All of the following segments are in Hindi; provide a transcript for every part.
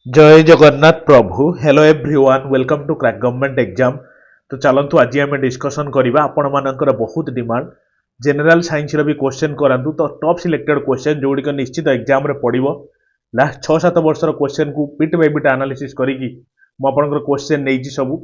जय जगन्नाथ प्रभु hello everyone welcome to crack government exam. तो चलतु आज आम डिस्कसन करवा आपण मानकर बहुत डिमांड जनरल साइंस भी क्वेश्चन करातु तो टॉप सिलेक्टेड क्वेश्चन जोड़िक निश्चित एग्जाम रे पड़ो लास्ट 6-7 वर्षर क्वेश्चन को बिट बाय बिट एनालिसिस करी मुझे क्वेश्चन नहीं सब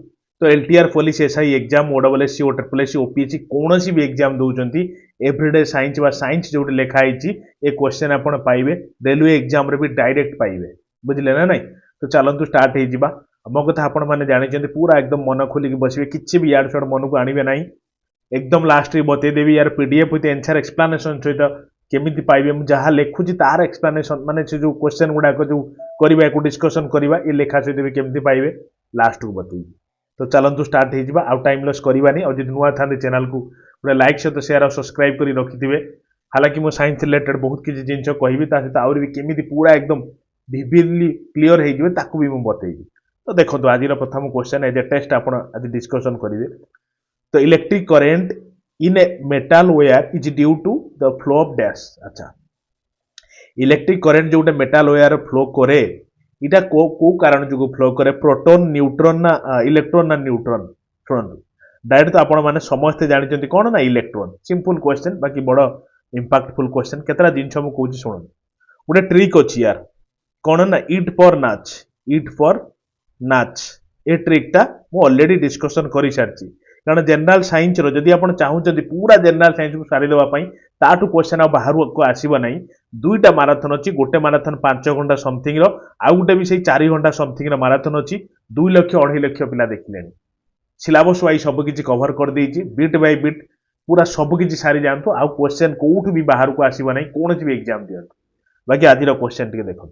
तो LTR police SI exam OWSC O triple SC OPSC कौन भी एग्जाम दौरान एवरीडे साइंस व साइंस जो लिखाई ये क्वेश्चन आपड़ पाइबे रेलवे एग्जाम रे भी डायरेक्ट पाइबे बुझे ना नहीं। तो चलतु स्टार्ट हो मो कथा आपण मैंने जानते पूरा एकदम मन खोलिक बसवे किसी भी यार छड़ मन को आनबे ना एकदम लास्ट बतईदेवी यार पीडीएफ विथ आंसर एक्सप्लेनेशन सहित केमी पाइबे मुझे लिखुची तार एक्सप्लेनेशन माने से जो क्वेश्चन गुड़ाक जो करवा डिस्कसन करवा ये लेखा सहित भी केमी पाइबे लास्ट को बतई। तो चलतु स्टार्ट हो आउ टाइम लॉस करवानी और जो नुआ था चैनल को पूरा लाइक सहित शेयर और सब्सक्राइब कर रखिथे। हालांकि मो साइंस रिलेटेड बहुत किसी जिन कहबी सहित आउरी भी केमी पूरा एकदम विविडली क्लियर हो ताकू भी बतईबी। तो देखो आज प्रथम क्वेश्चन एज ए टेस्ट आप आज डिस्कसन करेंगे। तो electric current in a metal wire is due to the flow of dash. अच्छा इलेक्ट्रिक करेंट जो मेटाल वायर फ्लो करे इटा को कारण जो फ्लो करे प्रोटॉन न्यूट्रॉन ना इलेक्ट्रॉन ना न्यूट्रॉन शुणु डायरेक्ट तो आपण मैंने समस्ते जानते कौन ना इलेक्ट्रॉन सिंपल क्वेश्चन बाकी बड़ इंपैक्टफुल क्वेश्चन केतरा जिनस मुझे कहूँ शुणु गोटे ट्रिक अच्छी यार कौन ना इट फॉर नाच ए ट्रिकटा मु ऑलरेडी डिस्कशन कर सारी कारण जनरल साइंस जदि आप चाहते पूरा जनरल साइंस को सारीदेवाई ताठू क्वेश्चन आ बाहर को आसब ना दुईटा माराथन अच्छी गोटे माराथन 5 घंटा समथिंग आउ गोटे भी 4 घंटा समथिंग माराथन अच्छी 2 लाख 2.5 लाख पिला देखिले सिलेबस वाइज सबकि कभर कर देछि बिट बाय बिट पूरा सबकि सारी जातु आउ क्वेश्चन कौटू भी बाहर को आसब ना कौन भी एग्जाम दिखाँ बाकी आज क्वेश्चन टे देखो।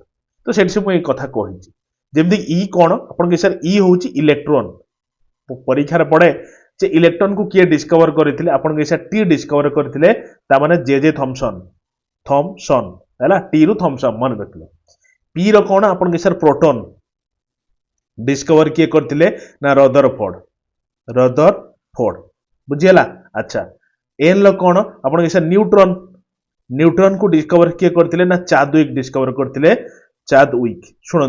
तो से मुझे कथा कही जमी इ कौन आप सर इ हूँ इलेक्ट्रोन परीक्षार पड़े जे इलेक्ट्रॉन को किए डिस्कवर करते आपन सर टी डिस्कवर करते ताने जे थॉमसन है टी रु थॉमसन मन रखिए पी रौन आप सर प्रोटॉन डिस्कवर किए करते ना रदरफोर्ड बुझीगला। अच्छा एन कौन आप सर न्यूट्रॉन को डिस्कवर किए करते ना चादविक डिस्कवर करते चादविक। शुणु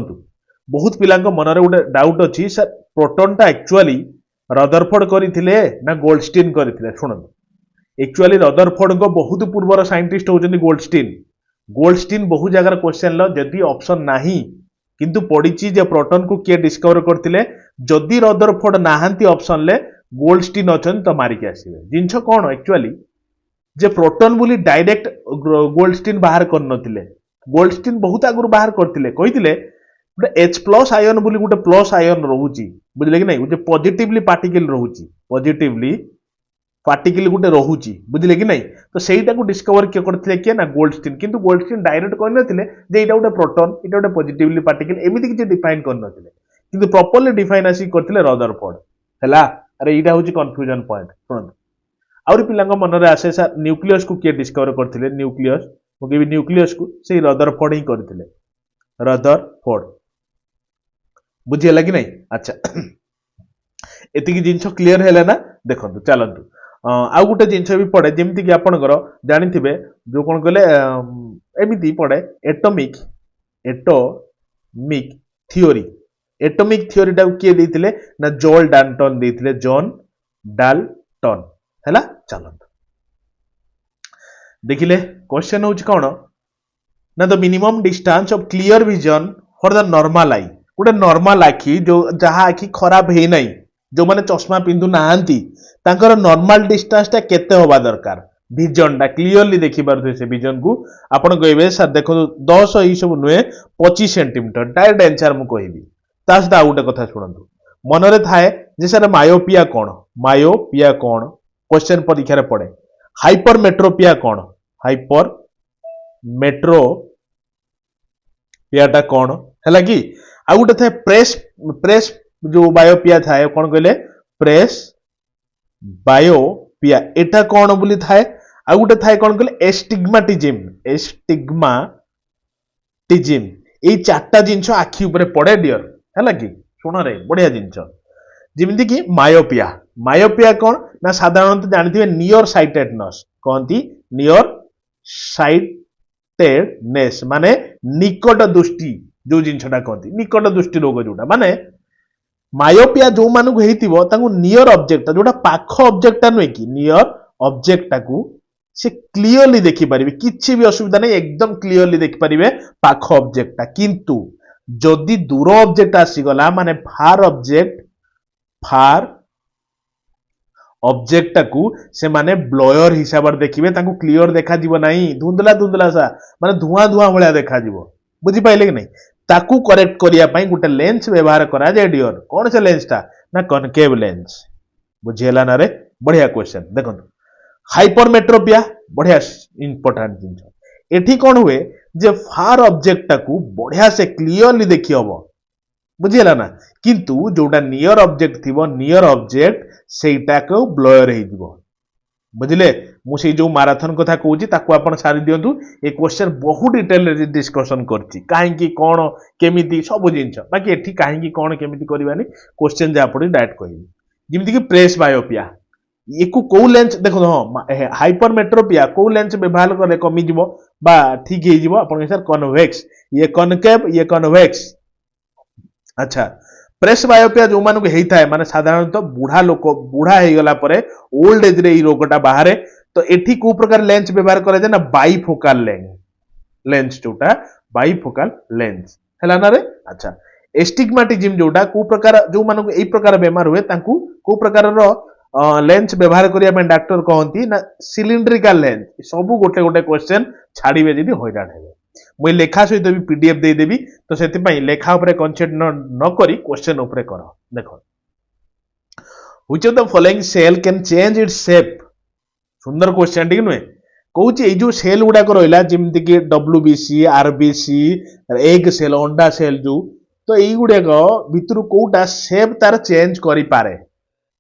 बहुत पिला मनरे गोटे डाउट अच्छी सर प्रोटॉन टा एक्चुअली रदरफोर्ड करते ना गोल्डस्टीन करते शुणु एक्चुअली रदरफोर्ड को बहुत पूर्वर साइंटिस्ट होउछन्ती गोल्डस्टीन बहुत जगह क्वेश्चन जदि ऑप्शन नाही किंतु पड़ी जे प्रोटॉन को किए डिस्कवर करते जदि रदरफोर्ड नाहांती ऑप्शन ले गोल्डस्टीन अच्छा तो मारिक आसवे जिनस कौन एक्चुअली जे प्रोटॉन बोली डायरेक्ट गोल्डस्टीन बाहर करनथिले गोल्डस्टीन बहुत आगु बाहर करते कही गोटे एच प्लस आयन बोली गोटे प्लस आयन रोचे बुझे कि नहीं गोटे पॉजिटिवली पार्टिकल रोचे पॉजिटिवली पार्टिकल गोटे रोचे बुझे कि नहीं। तो सहीटा को डिस्कवर किए करते किए ना गोल्डस्टीन किंतु गोल्डस्टीन डायरेक्ट कहते जे यहाँ गोटे प्रोटॉन यहाँ गोटे पॉजिटिवली पार्टिकल एमती किसी डिफाइन करते किंतु प्रॉपर्ली डिफाइन आसिक करते रदरफोर्ड है। अरे यहाँ हूँ कन्फ्यूजन पॉइंट शुणु आउरी पिला मनरे आसे सर न्यूक्लियस को किए डिस्कवर करते न्यूक्लियस मुझे न्यूक्लियस को से रदरफोर्ड ही करते रदरफोर्ड बुझीगला कि नहीं। अच्छा एतिकी जिनस क्लीयर है ना देखो चलतु आउ गोटे जिनस भी पड़े जमीती कि आपणकर जानी जो कौन कहले एमती पड़े एटॉमिक थ्योरी टाइम किए देते ना जॉन डाल्टन है। चलतु देखिले क्वेश्चन हूँ कौन ना the minimum distance of clear vision for the normal eye गोटे नॉर्मल आखि जो जहाँ आखि खराब है नहीं जो माने चश्मा पिंधु नाहांती तांकर नॉर्मल डिस्टेंस टा केते होबा दरकार विजन टा क्लियरली देखि पारथि से विजन को आपण कहबे सर देखो 10 ई सब नुए 25 सेंटीमीटर डायरेक्ट आंसर मु कहबी ता सदा आउटे कथा सुनंतु मनरे थाए जे सर मायोपिया कौन क्वेश्चन परीक्षा रे पड़े हाइपरमेट्रोपिया कौन हाइपरमेट्रोपिया टा कौन है कि आ गोटे था प्रेस जो बायोपिया थाए कौन कहले प्रेस बायोपिया एटा कौन बोली थाए आ गोटे थाए कौन कहले एस्टिग्माटिज्म ये 4टा जिनस आखि ऊपर पड़े डियर है कि शुण रे बढ़िया जिनस जमीती कि मायोपिया कौन ना साधारणतः जानते नियर साइटेडनेस कहती नियर साइटेडनेस माने निकट दृष्टि जो जिनछटा कहती निकट दृष्टि रोग जोटा माने मायोपिया जो मानक हेतिबो तांको नियर ऑब्जेक्ट जोटा पाख ऑब्जेक्ट नुहे कि नियर ऑब्जेक्ट टाकू से क्लियरली देखि परिबे किछि भी असुविधा नहीं एकदम क्लियरली देखि परिबे पाख ऑब्जेक्ट टा किंतु जदि दूर ऑब्जेक्ट आसीगला माने फार ऑब्जेक्ट टाकू से माने ब्लोयर हिसाब देखिबे तांको क्लियर देखा जीवो नहीं धुंधला धुंधला सा माने धुआं धुआं भलिया देखा जीवो बुझी पाइले कि नहीं ताकू करेक्ट करिया पई गुटे लेंस व्यवहार करा जाय डियर कोन से लेंस ता ना कनकेव लेंस बुझेला ना रे बढ़िया क्वेश्चन देखो हाइपरमेट्रोपिया बढ़िया इंपोर्टेंट जिंस एठी कोन हुए जे फार ऑब्जेक्ट टाकू बढ़िया से क्लियरली देखि हबो बुझेला ना किंतु जोटा नियर ऑब्जेक्ट थिबो नियर ऑब्जेक्ट सेटा को ब्लर हे जिवो बुझिले मु से जो मैराथन कथा कहूची ताकू आपण सारी दियंतु ए क्वेश्चन बहुत डिटेल रे डिस्कशन करची काहे की कोन केमिति सब जिंस बाकी एठी काहे की कोन केमिति करबानी क्वेश्चन जा पड़ी डायरेक्ट कहिबी जिमिति की प्रेस बायोपिया एकु को लेंस देखो हाइपरमेट्रोपिया को लेंस व्यवहार करे कमी जिवो बा ठीक हे जिवो आपण सर कन्वेक्स ये कनकेव ये कन्वेक्स अच्छा प्रेस बायोपिया जो मानक हेता है माने साधारणतः बुढ़ा लोक बुढ़ा हे गला परे ओल्ड एज रे ई रोगटा बाहरे तो एठी को प्रकार लेंस व्यवहार करे जे ना बाइफोकल लेंस जोटा बाइफोकल लेंस हला ना रे अच्छा एस्टिग्मेटिज्म जोटा को प्रकार जो मानक एई प्रकार बेमार हुए तांकू को प्रकार रो लेंस व्यवहार करिया में डॉक्टर कहंती ना सिलिंड्रिकल लेंस सब गोटे गोटे क्वेश्चन छाड़ीबे जदी होइराड हेबे मुई लेखा सहित भी पीडीएफ दे देबी तो सेति पई लेखा ऊपर कंसंट्रेट न करी क्वेश्चन ऊपर करो देखो which of the following cell can change its shape सुंदर क्वेश्चन ठीक नुहे कहूची ए जो सेल गुडा को रहिला जेमति कि डब्ल्यूबीसी आरबीसी एग सेल अंडा सेल जो तो एई गुडे को भितरु कोटा शेप तार चेंज करि पारे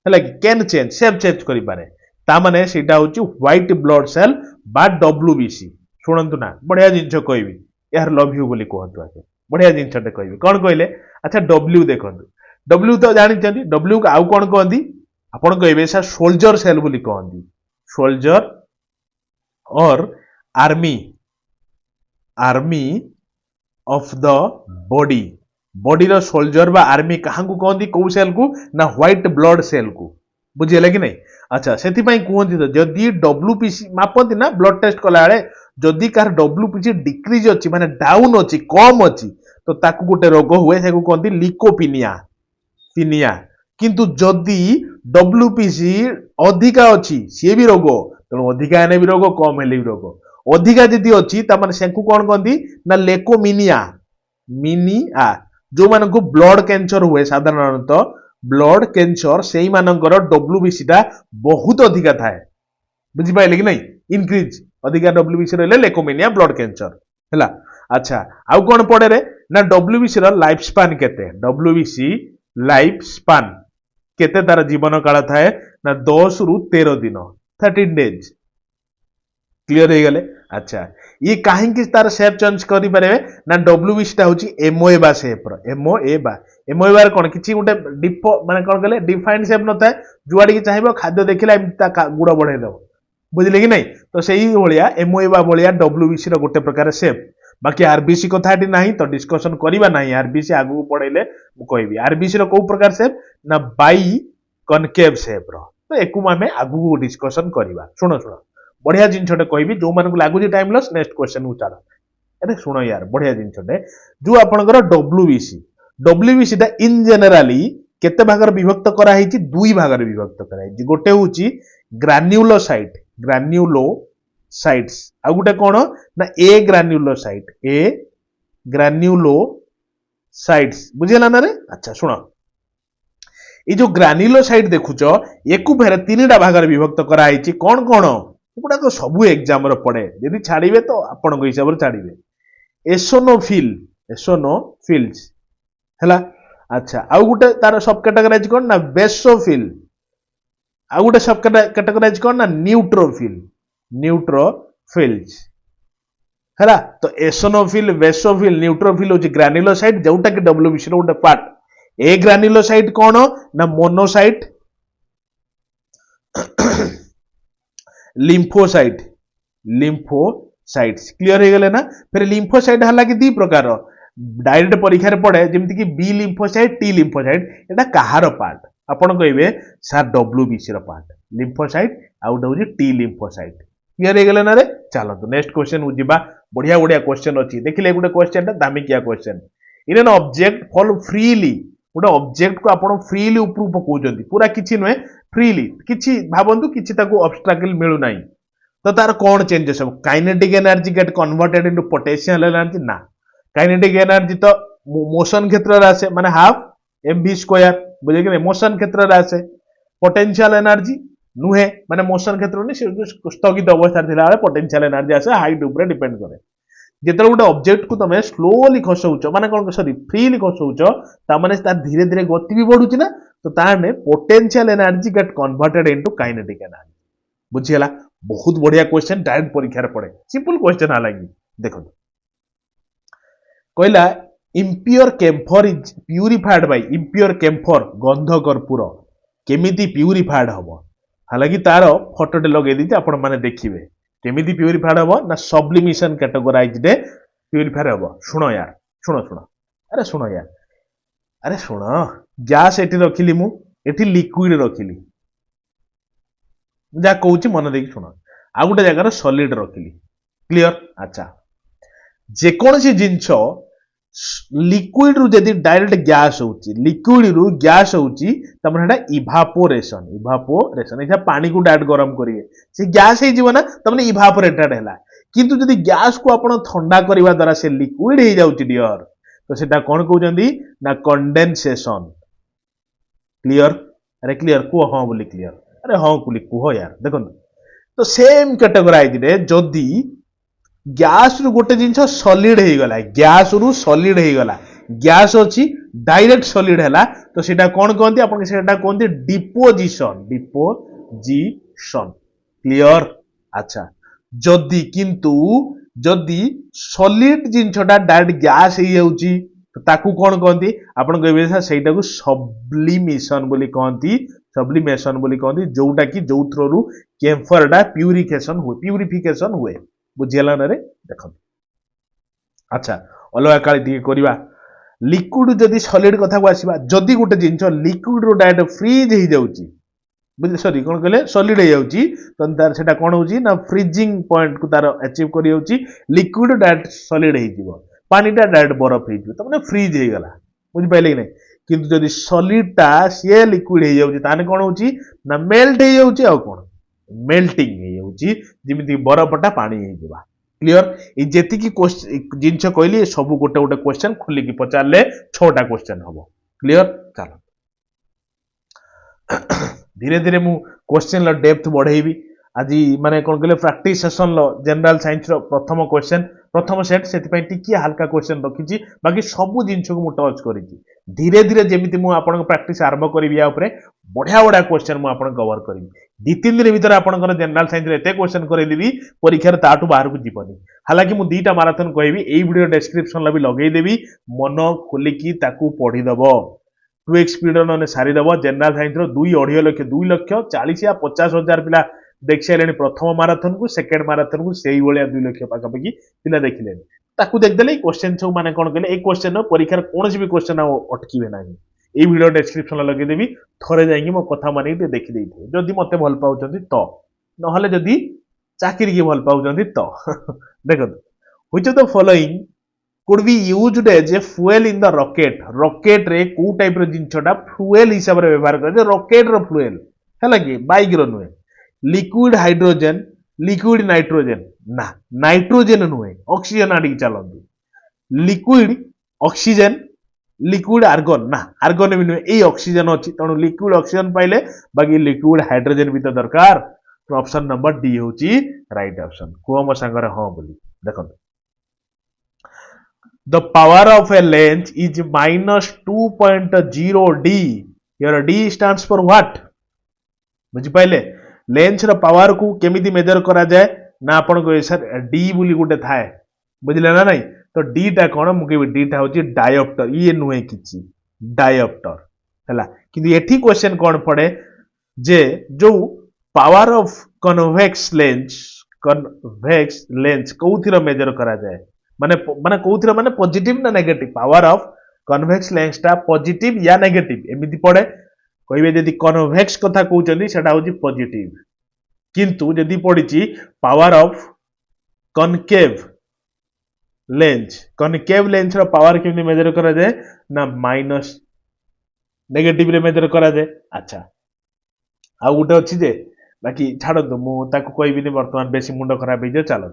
हला कि कैन चेंज शेप चेंज करि पारे ता माने सेटा होची व्हाइट ब्लड सेल बा डब्ल्यूबीसी शुणु ना बढ़िया जिनस कहबी यार लव यू बोली कहतु आगे बढ़िया जिनसटे कहबी कौन कहले अच्छा डब्ल्यू देखंतु डब्ल्यू तो जानिचंती डब्ल्यू को आउ कौन कहंती आपण कहबे सर सोल्जर सेल बोली कहंती सोल्जर और army of the body body रो सोल्जर बा आर्मी कहां को कहंती को सेल को ना व्हाइट ब्लड सेल को बुझिले कि नहीं अच्छा सेति पई कहंती तो जदी डब्ल्यूपीसी मापंती ना ब्लड टेस्ट कला बेले जदि कार डब्ल्यूपीसी डिक्रीज अछि माने डाउन अछि कम अछि तो ताकू गोटे रोग हुए सेकू कहंती लिकोपिनिया किंतु जदि डब्ल्यूपीसी अधिका अछि से भी रोग तो अधिका हेने भी रोग कम हेले भी रोग अधिका जदि अछि त माने सेकू कोन कहंती ना लेकोमिनिया जो मानको ब्लड कैंसर हुए साधारणतः ब्लड कैंसर सेई मानकर डब्ल्यूबीसी टा बहुत अधिका थाए बुझि पाइले कि नहीं इंक्रीज अधिका डब्ल्यूबीसी रहले लेकोमिनिया ब्लड कैंसर हैला अच्छा आउ कोन पड़े रे ना डब्ल्यूबीसी रो लाइफ स्पान केते डब्ल्यूबीसी लाइफ स्पान केते तार जीवन काल थाए ना 10 रु 13 दिन 13 डेज क्लियर हे गले अच्छा ये काहे कि तार शेप चेंज करि पारे ना डब्ल्यूबीसी टा होची एमोएबा शेप रो एमोएबा कोन किछि गुटे डिपो माने कोन कहले डिफाइंड शेप न थाए जुआडी कि चाहिबो खाद्य देखिला ता गुड़ बढ़े दो बुझिले कि नहीं तो सेही भलिया एमओएबा भलिया डब्ल्यूबीसी रो गोटे प्रकार शेप बाकी आरबीसी कथाटी नाही तो डिस्कशन करिबा नाही आरबीसी आगु पढैले मु कहबी आरबीसी रो को प्रकार शेप ना बाई कनकेव शेप रो तो एकु मामे आगु डिस्कशन करिबा सुनो बढ़िया जिनछटे कहबी जो मानकु लागुजी टाइम लॉस नेक्स्ट क्वेश्चन उ चालो अरे सुनो यार बढ़िया जिनछटे जो आपनकर डब्ल्यूबीसी टा इन जनरली केते भागर विभक्त करा हिची दुई भागर विभक्त करा हिची गोटे होची ग्रान्युलोसाइट्स आ गोटे कोन ना ए ग्रान्युलोसाइट्स बुझिला ना रे अच्छा सुनो ये जो ग्रान्युलोसाइट देखुचो एकु फेर तीनटा भागर विभक्त करा हिची कोन एगुडा को सबु एग्जाम रो पड़े यदि छाड़ीबे तो आपण को हिसाब रे छाड़ीबे एसोनोफिल्स हैला अच्छा आउ गोटे तार सब कैटेगराइज कोन ना बेसोफिल आउ गोटे सब कैटेगराइज कोन ना न्यूट्रोफिल्स हैला तो एसोनोफिल बेसोफिल न्यूट्रोफिल होची ग्रान्युलोसाइट जोटा कि डब्ल्यूबीसी रो गोटे पार्ट ए ग्रान्युलोसाइट कोन ना मोनोसाइट लिम्फोसाइट्स क्लियर हो गले ना फिर लिम्फोसाइट हला कि दी प्रकार डायरेक्ट परीक्षा रे पड़े जेमति कि बी लिम्फोसाइट टी लिम्फोसाइट एटा कहार पार्ट आपण कहबे सर डब्ल्यूबीसी रो पार्ट लिम्फोसाइट आउ डौजी टी लिम्फोसाइट क्लियर हे गेले ना रे चलो तो नेक्स्ट क्वेश्चन उजिबा बढ़िया बढ़िया क्वेश्चन अछि देखिले गुटे क्वेश्चन दामिकिया question in an object fall freely गोटे ऑब्जेक्ट को आपण फ्रीली ऊपर पकाउछंती पूरा किछि नहे फ्रीली किछि भाबंतु किछि ताको ऑब्स्ट्रकल मिलु नाही तो तार कौन चेंजेस हो kinetic energy get converted into potential energy ना काइनेटिक एनर्जी तो मोशन क्षेत्र रे आसे माने हाफ mv स्क्वायर बुझे कि मोशन क्षेत्र रे आसे पोटेंशियल एनर्जी नुहे माने मोशन क्षेत्र ने स्थगित अवस्था थिला बेले पोटेंशियल एनर्जी आसे हाइट ऊपर डिपेंड करे जेतरे गोटे ऑब्जेक्ट को तमे स्लोली खसौछ माने कोन सॉरी फ्रीली खसौछ ता माने तार धीरे धीरे गति भी बढ़ुची ना तो तार ने potential energy get converted into kinetic energy बुझियला बहुत बढ़िया क्वेश्चन डायरेक्ट परीक्षा रे पड़े सिंपल क्वेश्चन हालांकि देखो कहला impure camphor is purified by impure camphor गंध कर्पूर केमिति प्यूरिफाइड हबो हालांकि तार फोटोटे लगे दी आपण माने देखिबे केमिति प्यूरिफाइड हबो ना सब्लिमेशन कैटेगराइज्ड प्यूरिफाइड हबो सुनो यार सुनो यार अरे सुनो गैस एठी रखिली मु एठी लिक्विड रखिली जा कहूची मन देखि सुनो आ गोटे जगह सॉलिड रखिली क्लियर अच्छा जेकोसी जिंस लिक्विड रु जदि डायरेक्ट गैस होची लिक्विड रु गैस होची तमन हेडा इवापोरेशन एटा पानी को डायरेक्ट गरम करिवे से गैस हे जीवना तमन इवापोरेटेड हैला किंतु जदि गैस को आपण ठंडा करबा द्वारा से लिक्विड हे जाउची डियर तो सेटा कोन कहउचंदी ना कंडेंसेशन क्लियर अरे क्लियर को हां बोली क्लियर अरे हां कुली कुहो यार देखो तो सेम कैटेगराइज रे जदि गैस रु गोटे जिंस सॉलिड हे गला गैस रु सॉलिड हे गला गैस अछि डायरेक्ट सॉलिड हैला तो सेटा कोन कहंती आपन सेटा कहंती डिपोजिशन क्लियर अच्छा जदि किंतु जदि सॉलिड जिंसटा डायरेक्ट गैस हे जाउची तो ताकू कोन कहंती आपन कहबे सेटा को सब्लिमेशन बोली कहंती जोटा कि जो थ्रू कैम्फरटा प्यूरिफिकेशन हुए बुझियला ना रे देखो अच्छा अलगा काली दी करबा लिक्विड जदि सॉलिड कथा को आसीबा जदि गोटे जिंस लिक्विड रो डायरेक्ट फ्रीज हे जाउची बुझे सॉरी कोन कहले सॉलिड हे जाउची तो तार सेटा कोन होउची ना फ्रीजिंग पॉइंट को तार अचीव करि जाउची लिक्विड डायरेक्ट सॉलिड हे जीवो पानीटा डायरेक्ट बरफ हे जीवो त माने फ्रीज हे गला बुझि पाइले कि नै किंतु जदि सॉलिड ता से लिक्विड हे जाउची ताने कोन होउची ना मेल्ट हे जाउची आ कोन मेल्टिंग हे जाउची जेमिति बरफटा पानी हे जीवा क्लियर ए जेति की जिंस कहली सब गोटे गोटे क्वेश्चन खोली की पचारले 6टा क्वेश्चन हबो क्लियर चलो धीरे धीरे मु क्वेश्चन ला डेप्थ बढ़ेबी आज माने कोन कहले प्रैक्टिस सेशन लो जनरल साइंस रो प्रथम सेट सेति पई टिकी हल्का क्वेश्चन रखिची बाकी सब जिंस को मु टच करिची धीरे धीरे जेमिति मु आपन प्रैक्टिस आरंभ करबी या ऊपर बढ़िया बढ़िया क्वेश्चन मु आपन कवर करबी 2-3 दिन भीतर आपन जनरल साइंस रे एते क्वेश्चन करे देबी परीक्षा रे ताटू बाहर को जीवनी हालांकि मु 2टा मैराथन कहबी एई वीडियो डिस्क्रिप्शन ला भी लगेई देबी मन खोली की ताकू पढी दबो 2x स्पीड ने सारी दबो जनरल साइंस रो 2 लाख 40 या 50 हजार पिला देख सारे प्रथम मैराथन को सेकेंड मैराथन को सेही भलिया 2 लाख पाखापाखि पिला देखिले ताकू देखदेले क्वेश्चन सब माने कोन कहले ए क्वेश्चन परीक्षा कोनोसी भी क्वेश्चन अटकीबे नाही ए वीडियो डिस्क्रिप्शन लगे देबी थरे जाइए मो कथा मानि देखि देइथे जदि मते भल पाउचंती तो नहले जदि चाकरी की भल पाउचंती तो देखो which of the following could be used as a fuel in the rocket रे को टाइप रो जिंसटा फ्यूएल हिसाब रे व्यवहार करे रॉकेट रो फ्यूएल हैला कि बाइक रो नुए लिक्विड हाइड्रोजन लिक्विड नाइट्रोजन ना नाइट्रोजन नुए ऑक्सीजन आडी चलंदी लिक्विड ऑक्सीजन लिक्विड आर्गन ना आर्गन भी नुए ए ऑक्सीजन अछि तणु लिक्विड ऑक्सीजन पाइले बाकी लिक्विड हाइड्रोजन भी तो दरकार तो ऑप्शन नंबर डी होची राइट ऑप्शन को हम संगरे हां बोली देखो the power of a lens is minus 2.0 d here d stands for what बुझी पाइले लेंस रो पावर को केमिति मेजर करा जाए ना आपण को सर डी बोली गुटे थाए बुझिले ना नहीं तो डी टा कोन मुके डी टा होची डायोप्टर ये नुहे किछि डायोप्टर हला किंतु एठी क्वेश्चन कोन पड़े जे जो पावर ऑफ कन्वेक्स लेंस कोउथिरो मेजर करा जाए माने माने कोउथिरा माने पॉजिटिव ना negative power of convex lens टा पॉजिटिव या नेगेटिव एमिति पड़े कहबे जदि कन्वेक्स कथा कहउचंदी सेटा होची पॉजिटिव किंतु जदि पड़िची पावर ऑफ कनकेव लेंस रो पावर केमि मेजर करा जाए ना माइनस नेगेटिव रे मेजर करा जाए अच्छा आ गोटे अछि जे बाकी छाड़ो मु ताको कहबिनी वर्तमान बेसी मुंड खराब हो चलो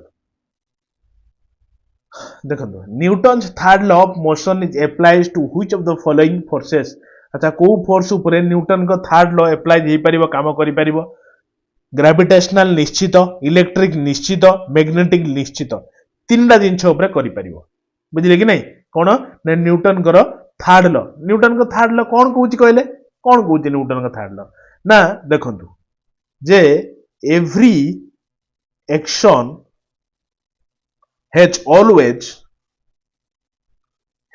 देखो Newton's third law of motion is applies to which of the following forces अच्छा को फोर्स ऊपर न्यूटन को थर्ड लॉ एप्लाई हो पारिबो काम करि पारिबो ग्रेविटेशनल निश्चित इलेक्ट्रिक निश्चित मैग्नेटिक निश्चित तीनटा जिनिस ऊपर करि पारिबो बुझिले कि नहीं कोन ना न्यूटन को थर्ड लॉ कोन कहूची कहले कोन कहूची न्यूटन को थर्ड लॉ ना देखंतु जे every action has always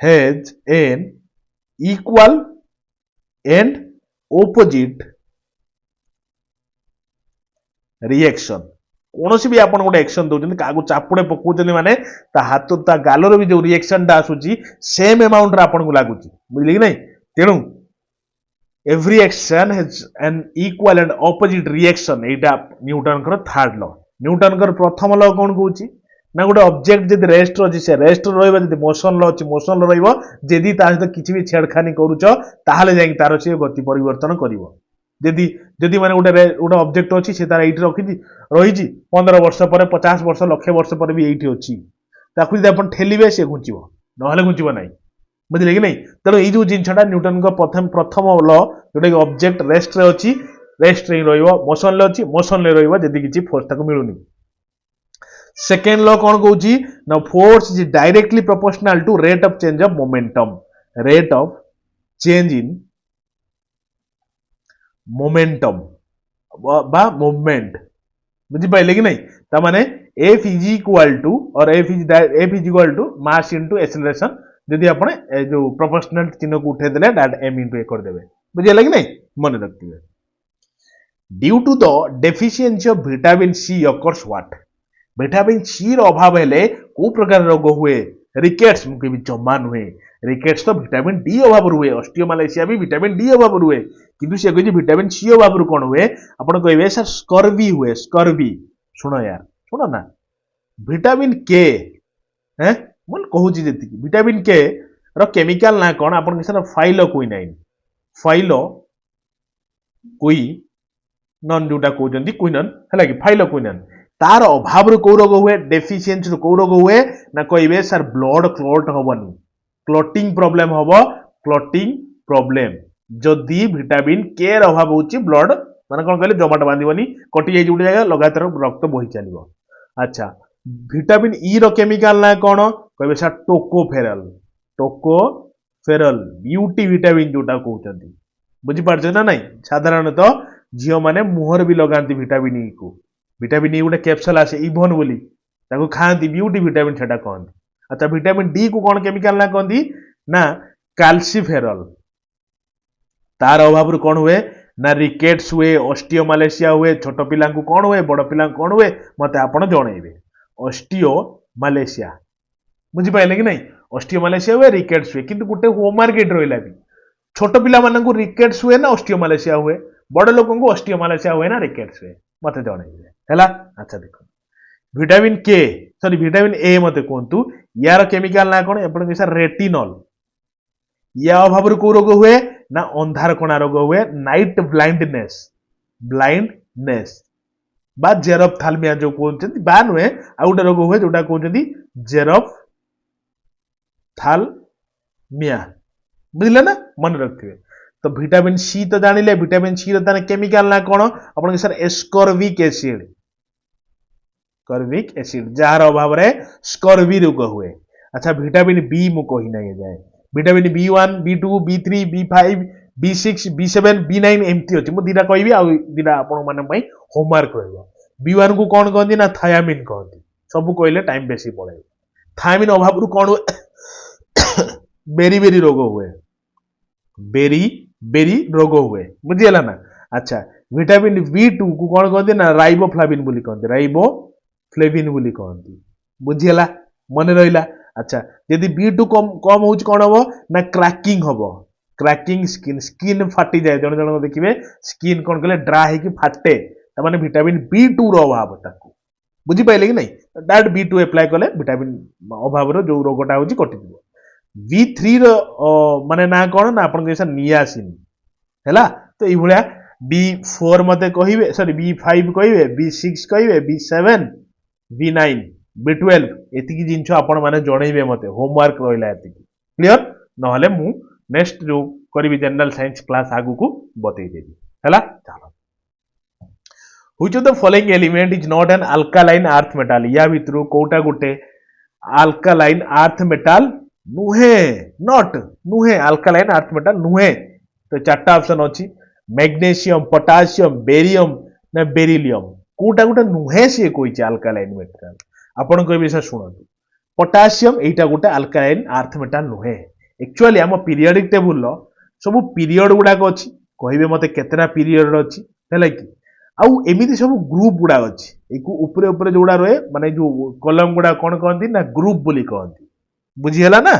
has an equal and opposite reaction कोनोसी भी आपण गोटे एक्शन दउछन कागु चापुडे पकोचन माने ता हाथ ता गालर भी जो रिएक्शन ता आसुची सेम अमाउंट रा आपण को लागुची बुझिले कि नहीं तेनु every action has an equal and opposite reaction एटा न्यूटन कर थर्ड लॉ न्यूटन कर प्रथम लॉ कोन कहूची ना गोटे ऑब्जेक्ट जदि रेस्ट अछि से रेस्ट रहइबा जदि मोशन लो अछि मोशन लो रहइबो जदि ता सहित किछि भी छेड़खानी करूचो ताहाले जाई तार से गति परिवर्तन करिवो जदि जदि माने गोटे ऑब्जेक्ट अछि से तार एठी रहिछि 15 वर्ष पर 50 वर्ष लक्ष वर्ष पर भी एठी अछि ताकु जदि अपन ठेलिबे से घुंचिबो नहले घुंचिबो नाही बुझिले कि नहीं तनो ई जो जिनछटा न्यूटन को प्रथम लॉ जोटे ऑब्जेक्ट रेस्ट रे अछि रेस्ट रे रहइबो मोशन लो अछि मोशन ले रहइबो जदि किछि फोर्स ताको मिलुनी सेकेंड लॉ कौन कहूची ना force is directly proportional to rate of change of momentum rate of change in momentum बा मूवमेंट बुझी पाइले कि नहीं ता माने F इज इक्वल टू और F is equal to mass into acceleration यदि आपण ए जो प्रोपोर्शनल चिन्ह को उठे देले दैट m इनटू a कर देबे बुझिले कि नहीं मन रखिबे due to the deficiency of vitamin C occurs what vitamin C रो अभाव हेले को प्रकार रोग हुए रिकेट्स मुके भी जमा नुहे रिकेट्स तो विटामिन डी अभाव हुए ऑस्टियोमालेशिया भी विटामिन डी अभाव हुए किंतु से कहि विटामिन सी अभाव कोन हुए आपण कहबे सर स्कर्वी हुए स्कर्वी सुनो यार सुनो ना विटामिन के हैं मन कहूची जति विटामिन के रो केमिकल ना कोन आपण सर फाइलोक्विनाइन फाइलो कोई नन जोटा कहउजंती क्विनन हला कि फाइलोक्विनाइन तार अभाव को रोग हुए डेफिशिएंसी को रोग हुए ना कहबे सर ब्लड क्लॉट होबनी क्लॉटिंग प्रॉब्लम होबो क्लॉटिंग प्रॉब्लम जदि विटामिन के र अभाव होची ब्लड माने कोन कहले जमाट बांधीबनी कटि जाई जोटे जगह लगातार रक्त बही चलिबो अच्छा विटामिन ई रो केमिकल ना कोन कहबे सर टोकोफेरल ब्यूटी विटामिन जोटा कहउचंती बुझी पारछ ना नहीं साधारणतः जियो माने मुहर भी लगांती विटामिन ई को विटामिन ई गोटे कैप्सूल आसे इभन बोली ताको खांती ब्यूटी विटामिन सेटा कहंती अच्छा विटामिन डी को कोन केमिकल ना कहंती ना कैल्सिफेरल तार अभाव रु कोन हुए ना रिकेट्स हुए ऑस्टियोमालेशिया हुए छोट पिला को कोन हुए बड़ पिला कोन हुए मते आपण जणैबे ऑस्टियोमालेशिया बुझी पाइले कि नहीं ऑस्टियोमालेशिया हुए रिकेट्स हुए किंतु गोटे होममार्केट रहिला भी छोट पिला मानन को रिकेट्स हुए ना ऑस्टियोमालेशिया हुए बड़ लोगन को ऑस्टियोमालेशिया हुए ना रिकेट्स हुए मते जणैबे हैला अच्छा देखो विटामिन के सॉरी विटामिन ए मते कोंतु यार केमिकल ना कोन आपण के रेटिनॉल या अभाव को रोग हुए ना अंधार कोणा रोग हुए नाइट ब्लाइंडनेस बा जेरोफ्थाल्मिया जो कहउचंती बा नुहे आ गोटे रोग हुए जोटा कहउचंती जेरोफ्थाल्मिया बुझिले ना मन रखिबे तो विटामिन सी तो जानिले विटामिन सी रो ताने केमिकल ना कोन आपण के सर एस्कॉर्बिक एसिड जार अभाव रे स्कर्वी रोग हुए अच्छा विटामिन बी मु कहि नै जाय vitamin B1 B2 B3 B5 B6 B7 B9 एमती अछि मु दिना कहबी आ दिना आपण माने पई होमवर्क रहबो B1 को कोन कहंदी ना थायामिन कहंदी सब कहले टाइम बेसी पड़े थायामिन अभाव रु कोन बेरी रोग हुए बेरी रोग हुए बुझियला ना अच्छा विटामिन B2 को कोन कहंदी ना राइबोफ्लाविन बोली कहंदी राइबोफ्लेविन बोली कहंदी बुझियला मन रहिला अच्छा यदि B2 कम कम होउछ कोन हबो ना क्रैकिंग हबो क्रैकिंग स्किन स्किन फाटी जाए जण जण देखिबे स्किन कोन कहले ड्राई है कि फाटे त माने विटामिन B2 रो अभाव ताकू बुझी पाइले कि नहीं डायरेक्ट B2 अप्लाई कले विटामिन अभाव रो जो रोगटा होची कटि दिबो B3 रो माने ना कोन ना आपन कैसा नियासिन हैला तो ई भलिया B4 मते कहिबे सॉरी B5 कहिबे B6 कहिबे B7 B9 B12 एतिकी जिंचो आपण माने जणैबे मते होमवर्क रहिला एतिकी क्लियर नहले मु नेक्स्ट जो करिबी जनरल साइंस क्लास आगु को बतै देबी हैला चलो which of the following element is not an alkaline earth metal या भितरु कोटा गुटे अल्कालाइन अर्थ मेटल नुहे नॉट नुहे अल्कालाइन अर्थ मेटल नुहे तो चारटा ऑप्शन अछि मैग्नीशियम पोटासियम बेरियम ना बेरिलियम कोटा गुटे नुहे से कोइचे अल्कालाइन मेटल आपण कहबे से सुनतु पोटासियम एटा गुटे अल्कालाइन अर्थ मेटल नुहे एक्चुअली हम पीरियोडिक टेबल लो सब पीरियड गुडा अछि कहबे मते केतेरा पीरियड अछि हैला कि आउ एमिति सब ग्रुप गुडा अछि एकु ऊपरे ऊपरे जोडा रहे माने जो कॉलम गुडा कोन कहंती ना ग्रुप बोली कहंती बुझी हला ना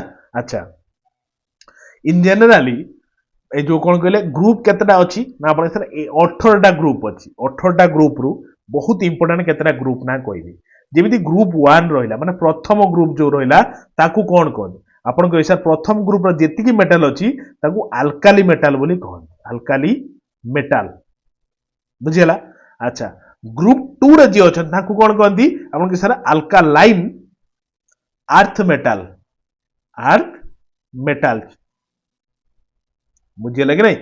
अच्छा इन जनरली ए जो कोन कहले ग्रुप केतेटा अछि ना आपण सर 18 टा ग्रुप अछि 18 टा ग्रुप रु बहुत इंपोर्टेंट केतेटा ग्रुप ना कहबी जेमिति ग्रुप 1 रहिला माने प्रथम ग्रुप जो रहिला ताकू कोन कहंती आपण कहि सर प्रथम ग्रुप रो जेतिकी मेटल अछि ताकू अल्काली मेटल बोली कहंती अल्काली मेटल बुझियला अच्छा ग्रुप 2 रे जे अछन ताकू कोन कहंती आपण कहि सर अल्कालाइन अर्थ मेटल बुझे लगे नहीं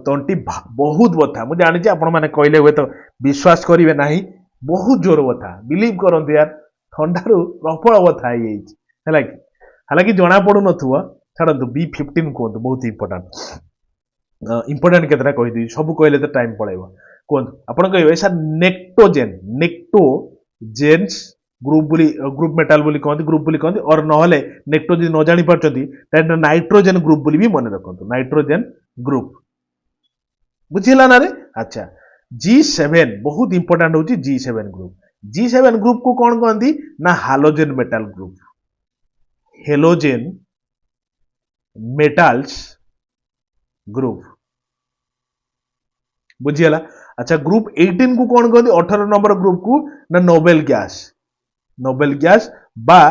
तंटी बहुत बथा मुझे जानी आपण माने कहले हुए तो विश्वास करिवे नाही बहुत जोर बथा बिलीव करंत यार ठंडारू प्रबल बथा है हैला कि हालांकि जना पडु नथुवा छाडंतु B15 कोंत बहुत इंपोर्टेंट केतरा कहि दी सब कहले तो टाइम पळेबो कोंत आपण कहबे सर नेक्टोजेन्स ग्रुप मेटल बोली कहंती और नहले नेक्टोजेन न जानि परचंती ताने नाइट्रोजन ग्रुप बोली भी मन रखंतु नाइट्रोजन ग्रुप बुझिला ना रे अच्छा G7 बहुत इंपोर्टेंट होची G7 ग्रुप को कौन कहंती ना halogen metal group halogen metals group बुझिला अच्छा ग्रुप 18 को कौन कहंती 18 नंबर ग्रुप को ना नोबेल गैस बा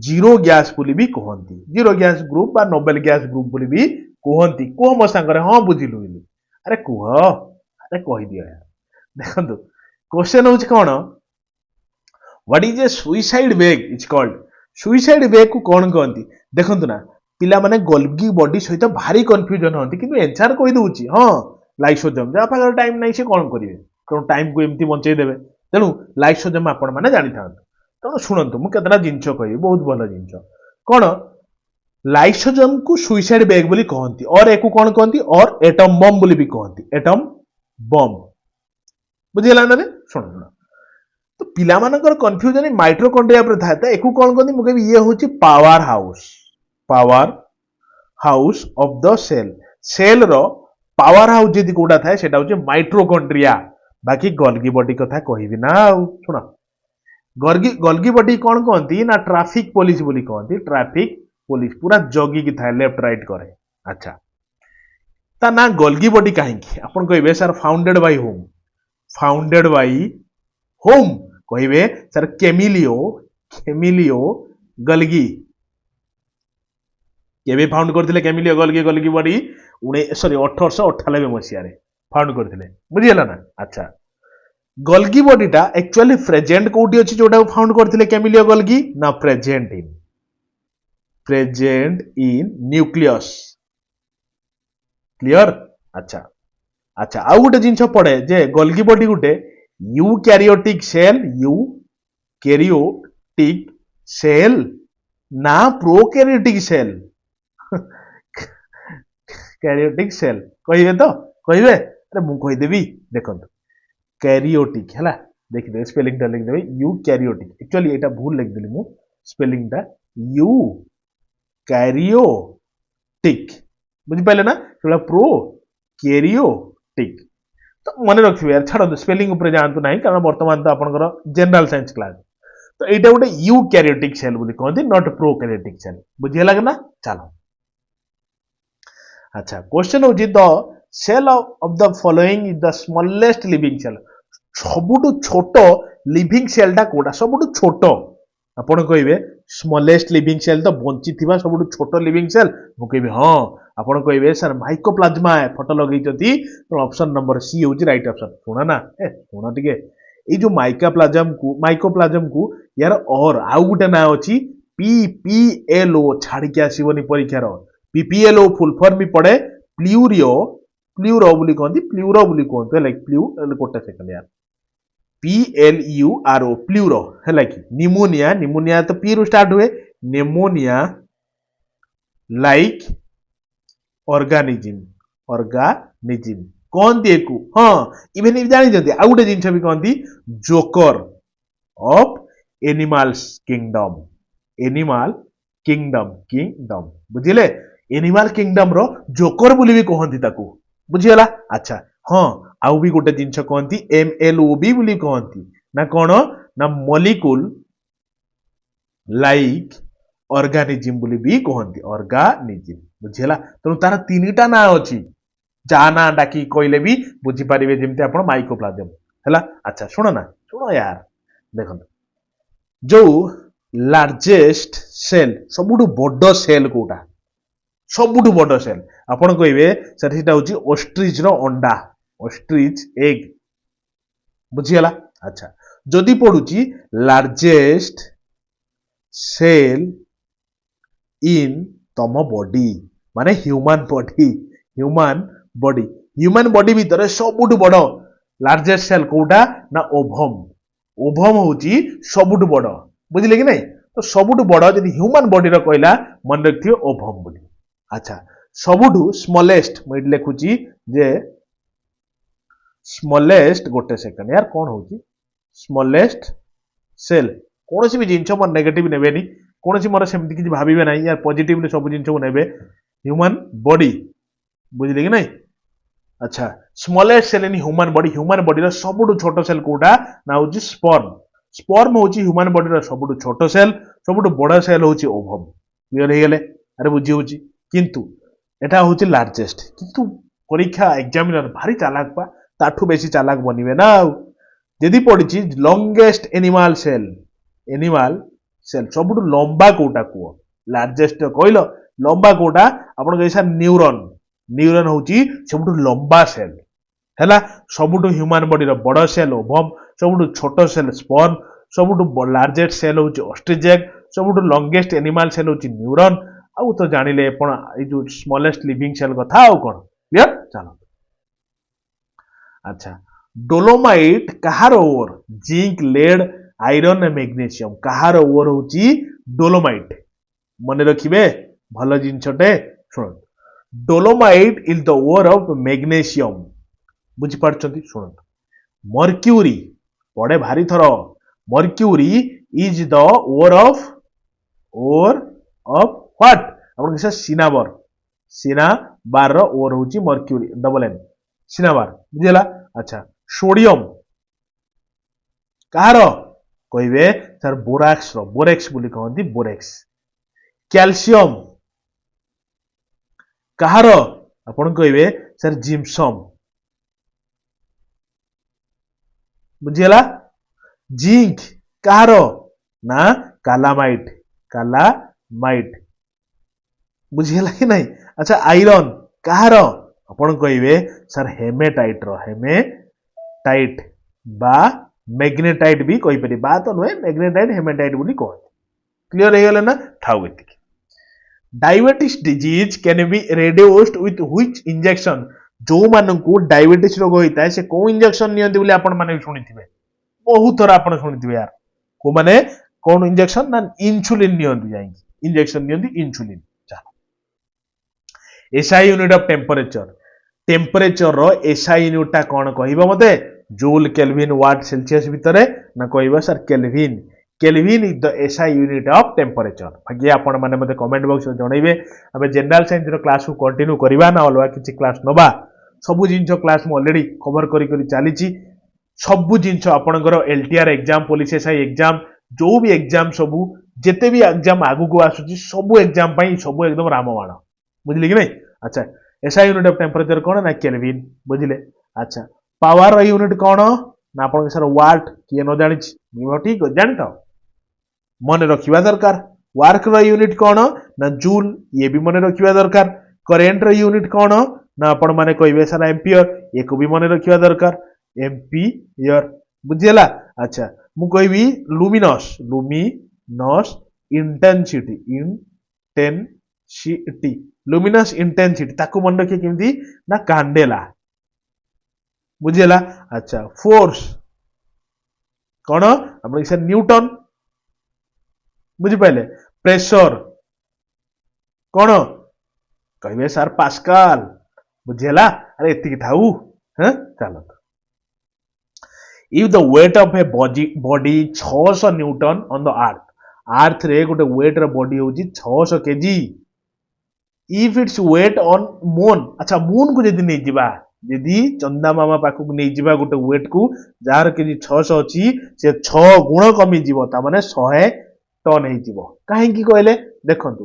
जीरो गैस बोली भी कहंती जीरो गैस ग्रुप बा नोबेल गैस ग्रुप बोली भी कहंती को मो सांगरे हां बुझिलु अरे कुह अरे कहि दियो यार देखंतु क्वेश्चन होच कोन व्हाट इज ए सुइसाइड वेग इज कॉल्ड सुइसाइड वेग को कोन कहंती देखंतु ना पिला माने गोल्गी बॉडी सहित भारी कंफ्यूजन होंती किंतु आंसर कहि दोउची हां लाइसोजोम जा पाकर टाइम नै से कोन करिवे कोन टाइम को एम्ति बंचै देबे तेनु लाइसोजोम आपण माने जानि थांतु तो सुनंतु मु केतना जिंचो कहि बहुत भलो जिंचो कोन लाइसोजोम को सुइसाइड बैग बोली कहंती और एकु कोन कहंती और एटम बम बोली भी कहंती एटम बम बुझिला ना रे सुन तो पिला मानकर कंफ्यूजन माइटोकॉन्ड्रिया पर था त एकु कोन कहंती मु कहबी ये होची power house of the cell रो पावर हाउस जदी कोडा थाए सेटा होची माइटोकॉन्ड्रिया बाकी गोल्गी बॉडी कथा कहिबी ना सुन गोल्गी बॉडी कौन कहती ना ट्रैफिक पुलिस बोली कहती ट्रैफिक पुलिस पूरा जगी की थाए लेफ्ट राइट करे अच्छा ता ना गोल्गी बॉडी कहीं आपन कहबे सर फाउंडेड बाय होम कहबे सर केमिलियो गल्गी केबे फाउंड करथिले केमिलियो गल्गी बॉडी 1898 मसिया रे फाउंड करथिले बुझियला ना अच्छा गोल्गी बॉडीटा एक्चुअली प्रेजेंट कोठी अछि जोटा फाउंड करथिले केमिलियो गोल्गी ना प्रेजेंट इन न्यूक्लियस क्लियर अच्छा आउ गोटे जिंस पड़े जे गोल्गी बॉडी गोटे यूकैरियोटिक सेल ना प्रोकैरियोटिक सेल कैरियोटिक सेल कहिबे तो कहिबे अरे मु कहि देबी देखंतु कैरियोटिक हैला देखि दे स्पेलिंग टा लिख देबे यूकैरियोटिक एक्चुअली एटा भूल लिख देली मु स्पेलिंग टा यू कैरियोटिक बुझि पाइले ना सेला प्रो कैरियोटिक तो मन रखिबे यार छाड़ स्पेलिंग ऊपर जानतु नाही कारण वर्तमान तो आपनकर जनरल साइंस क्लास तो एटा गोटे यूकैरियोटिक सेल बोली कहते नॉट प्रोकैरियोटिक सेल बुझिला ना चलो अच्छा क्वेश्चन होची the cell of the following is the smallest living cell सबुठु छोट लिविंग सेल टा कोडा सबुठु छोट आपण कहिबे स्मॉलेस्ट लिविंग सेल तो बंची थिबा सबुठु छोट लिविंग सेल मु कहिबे हां आपण कहिबे सर माइकोप्लाज्मा है फोटो लगैचती तो ऑप्शन नंबर सी होची राइट ऑप्शन सुना ना सुना टिके ए जो माइकोप्लाज्म को यार और आउ गुटे ना अछि पीपीएलओ छाड़ी के आसीबनी परीक्षा रो पीपीएलओ फुल फॉर्म भी पड़े प्ल्यूरो बोली कहंती प्ल्यूरो बोली कहंते लाइक प्ल्यू गोटे सेकंड यार PLURO प्ल्यूरो है कि निमोनिया तो पी रु स्टार्ट हुए निमोनिया लाइक ऑर्गानिज्म कहती एक हाँ इवेन जानी आउ गोटे जिन भी कहती जोकर ऑफ एनिमल्स किंगडम बुझिले एनिमल किंगडम रो जोकर बोली भी कहती ताकू बुझीगला अच्छा हाँ आउ भी गोटे जिन कहती MLOB बोली कहती ना कौन ना मॉलिक्यूल लाइक ऑर्गेनिज्म बोली भी कहती ऑर्गेनिज्म बुझीगला तेणु तार तीनटा ना अच्छी जहाँ ना डाकी कहले भी बुझीपारे जमी आप माइकोप्लाज्म है अच्छा शुण यार देख जो लार्जेस्ट सेल सबुठु बड़ सेल कोटा सबुठु बड़ सेल आपण कहिबे सर सेटा होची ऑस्ट्रिच रो अंडा ऑस्ट्रिच एग बुझिगला अच्छा जदि पडुची लार्जेस्ट सेल इन तम बॉडी माने ह्यूमन बॉडी भीतर सबुठु बड़ लार्जेस्ट सेल कोटा ना ओभम होची सबुठु बड़ बुझिले कि नहीं तो सबुठु बड़ जदि ह्यूमन बॉडी रो कहला मन रखियो ओभम बोली अच्छा सबुठु स्मॉलेस्ट मैं लिखुची जे स्मॉलेस्ट गोटे सेकंड यार कौन होची स्मॉलेस्ट सेल कौन सी भी जिनछ मोर नेगेटिव नेबेनी कौन सी मोर सेमति किछि भाबिबे नाही यार पॉजिटिवली सब जिनछ को नेबे ह्यूमन बॉडी बुझिले कि नहीं अच्छा smallest cell in human body रो सबुठु छोटो सेल कोटा ना होची स्पर्म होची ह्यूमन बॉडी रो सबुठु छोटो सेल सबुठु बड़ सेल होची ओभम क्लियर हे गेले अरे बुझी होची किंतु एटा होची लार्जेस्ट किंतु परीक्षा एग्जामिनर भारी चालाक पा ताठू बेसी चालाक बनिबे ना जदि पड़िछि लॉन्गेस्ट एनिमल सेल सबुठु लंबा कोटा कुओ लार्जेस्ट कहलो लंबा कोटा आपण कहि सर न्यूरॉन होची सबुठु लंबा सेल हैला सबुठु ह्यूमन बॉडी रो बड़ सेल ओभम सबुठु छोटो सेल स्पर्म सबुठु लार्जेस्ट सेल होची ऑस्ट्रिच एग सबुठु लॉन्गेस्ट एनिमल सेल होची न्यूरॉन आउ तो जानिले आपण ए जो स्मॉलेस्ट लिविंग सेल कथा आउ कोन क्लियर चलो अच्छा डोलोमाइट कहार ore zinc lead iron magnesium कहार ओर होची डोलोमाइट मन रखिबे भलो जिनछटे सुन dolomite is the ore of magnesium बुझी पारछंती सुन मर्क्यूरी पड़े भारी थरो mercury is the ore of what आपण किसा सिनाबार रो ओर होची मर्क्यूरी डबल एन सिनाबार बुझिला अच्छा सोडियम कहार कहबे सर बोरेक्स बोली कहंती बोरेक्स कैल्शियम कहार आपण कहबे सर जिप्सम बुझिला जिंक कहार ना कालामाइट बुझिला कि नहीं अच्छा आयरन कहार आपण कहबे सर हेमेटाइट बा मैग्नेटाइट भी कहि परि बा तो नय मैग्नेटाइट हेमेटाइट बोली कहत क्लियर हे गेले ना ठाउ एतिक diabetes disease can be reduced with which injection जो मानकू डायबिटीज रोग होइता से को इंजेक्शन नियंती बोली आपण माने सुनिथिबे बहुत थोड़ा आपण सुनिथिबे यार को माने कोन इंजेक्शन ना इंसुलिन नियंती जाई इंजेक्शन नियंती insulin SI unit of temperature रो एसआई यूनिट टा कोन कहबो मते जूल केल्विन वाट सेल्सियस भितरे ना कहबो sir kelvin is the SI unit of temperature बाकी आपण माने मते कमेंट बॉक्स में जणाइबे अबे जनरल साइंस रो क्लास को कंटिन्यू करबा ना अलवा किछि क्लास नबा सबु जिंचो क्लास में ऑलरेडी कवर करी चलीची सबु जिंचो आपनकर LTR exam police SI exam जो भी एग्जाम सबू जेते भी एग्जाम आगु को आसुची सबू एग्जाम पाई सबू एकदम रामबाण बुझिले कि नहीं। अच्छा एसआई यूनिट ऑफ टेम्परेचर कौन ना केल्विन बुझिले। अच्छा पावर यूनिट कौन ना आपन सर वाट किए न जानि ठीक जानि था मन रखिबा दरकार। वर्क रो यूनिट कौन ना जूल ये भी मन रखिबा दरकार। करेंट रो यूनिट कौन ना आपण माने कहबे सर एम्पियर ये को भी मन रखिबा दरकार एम्पियर बुझिला। अच्छा मु कहबी luminous luminous intensity intensity luminous intensity ताकू मन रखिए केमती ना कैंडेला बुझिला। अच्छा फोर्स कौन आपण सर न्यूटन बुझी पाइले। प्रेशर कौन कहबे सर पास्कल बुझिला। अरे एतिकी थाऊ हैं चलो if the weight of a body 600 Newton on the earth रे गोटे वेट र बॉडी होची 600 KG if its weight on moon. अच्छा मून को जदी नै जिबा जदी चंदा मामा पाखु नै जिबा गोटे वेट को जार केजी 600 अछि से 6 गुण कमी जिवो ता माने 100 टन हे जिवो काहे की कहले देखंतु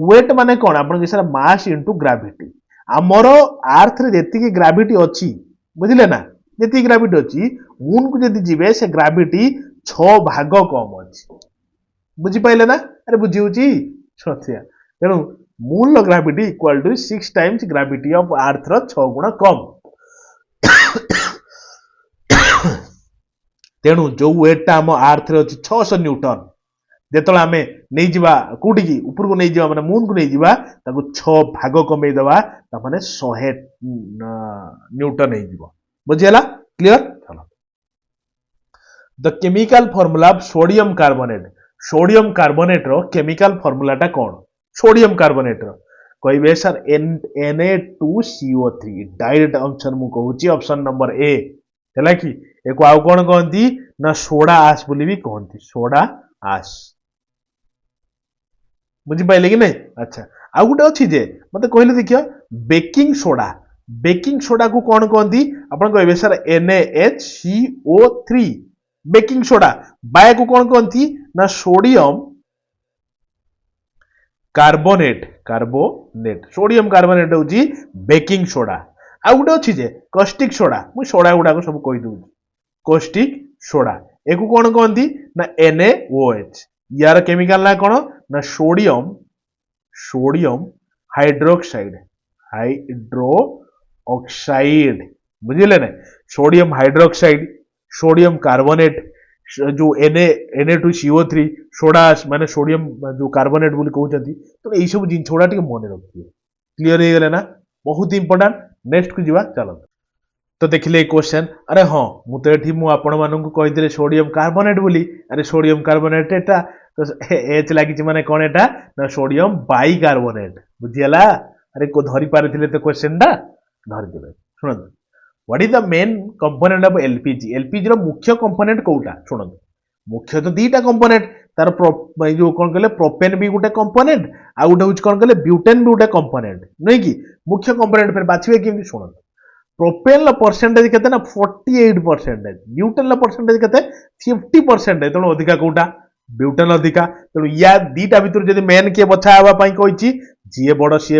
वेट माने कोन आपन के सारा मास इनटू ग्रेविटी हमर अर्थ रे जेति की ग्रेविटी अछि बुझिले ना जेति ग्रेविटी अछि मून को जदी जिवे से ग्रेविटी 6 भाग कम अछि बुझी पाइले ना। अरे बुझी होची सत्या तेनु मून लो gravity equal to 6 times gravity of earth रो 6 गुण कम तेनु जो वेट ता हम अर्थ रे अछि 600 न्यूटन जेतले आमे नै जिबा कोठी की ऊपर को नै जिबा माने मून को नै जिबा ताको 6 भाग कमे दबा ता माने 100 न्यूटन हे जिवो बुझियला क्लियर। चलो the chemical formula of sodium carbonate रो केमिकल फार्मूला टा कोन सोडियम कार्बोनेट रो कहबे सर Na2CO3 डायरेक्ट आंसर मु कहूची ऑप्शन नंबर ए हैला कि एको आउ कोन कहंती ना सोडा आश बोली भी कहंती सोडा आश बुझी पाइले कि नहीं। अच्छा आउ गुटे अछि जे मते कहले देखियो बेकिंग सोडा को कोन कहंती आपण कहबे sir NaHCO3 baking soda bye को कोन कहंती ना सोडियम कार्बोनेट सोडियम कार्बोनेट होची बेकिंग सोडा। आ गुटे अछि जे कॉस्टिक सोडा मु सोडा गुडा को सब कहि दउ कॉस्टिक सोडा एको कोन कहंती ना NaOH यार केमिकल ना कोन ना सोडियम हाइड्रोक्साइड बुझिले ना सोडियम हाइड्रोक्साइड सोडियम कार्बोनेट जो Na2CO3 सोडा माने सोडियम जो कार्बोनेट बोली कहउचंती तो एई सब जिन छोडा टिके मने रखिए क्लियर हे गेले ना बहुत इंपोर्टेंट। नेक्स्ट को जिवा चलो तो देखिले क्वेश्चन अरे हां मु तो एठी मु आपण मानन को कहिदिले सोडियम कार्बोनेट बोली अरे सोडियम कार्बोनेट एटा तो एच लागी माने कोन एटा ना सोडियम बाइकार्बोनेट बुझियला। अरे को धरि पारिथिले तो क्वेश्चन दा धरि देबे सुनन what is the main component of LPG रो मुख्य कंपोनेंट कोउटा सुनन मुख्य तो दीटा कंपोनेंट तार जो कोन कहले प्रोपेन भी गुटे कंपोनेंट आ गुटे होच कोन कहले ब्यूटेन भी गुटे कंपोनेंट नै कि मुख्य कंपोनेंट फिर बाछिबे केमि सुनन प्रोपेन ला परसेंटेज केते ना 48% ब्यूटेन ला परसेंटेज केते 50% तनो अधिका कोउटा ब्यूटेन अधिका तनो या दीटा भितर जदी मेन के बछा आवा पई कहिची जीए बड़ सी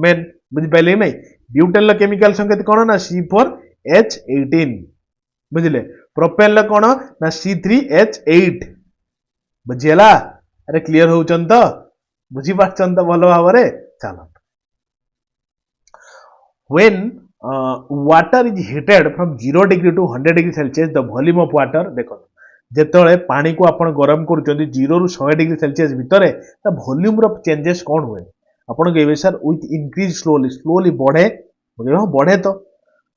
मेन बुझि पाइले नै ब्यूटेन ला केमिकल संकेत कोन ना C4H18 बुझिले प्रोपेन ला कोन ना C3H8 बुझियला। अरे क्लियर होउचन त बुझि पाछन त भलो भाबरे चलो when water is heated from 0 degree to 100 degree celsius the volume of water देखो जेतळे पानी को आपण गरम करूचंदी 0 रु 100 डिग्री सेल्सियस भितरे त वॉल्यूम रो चेंजेस कोन होए आपण कहबे सर विथ इंक्रीज स्लोली बढ़े बढ़े तो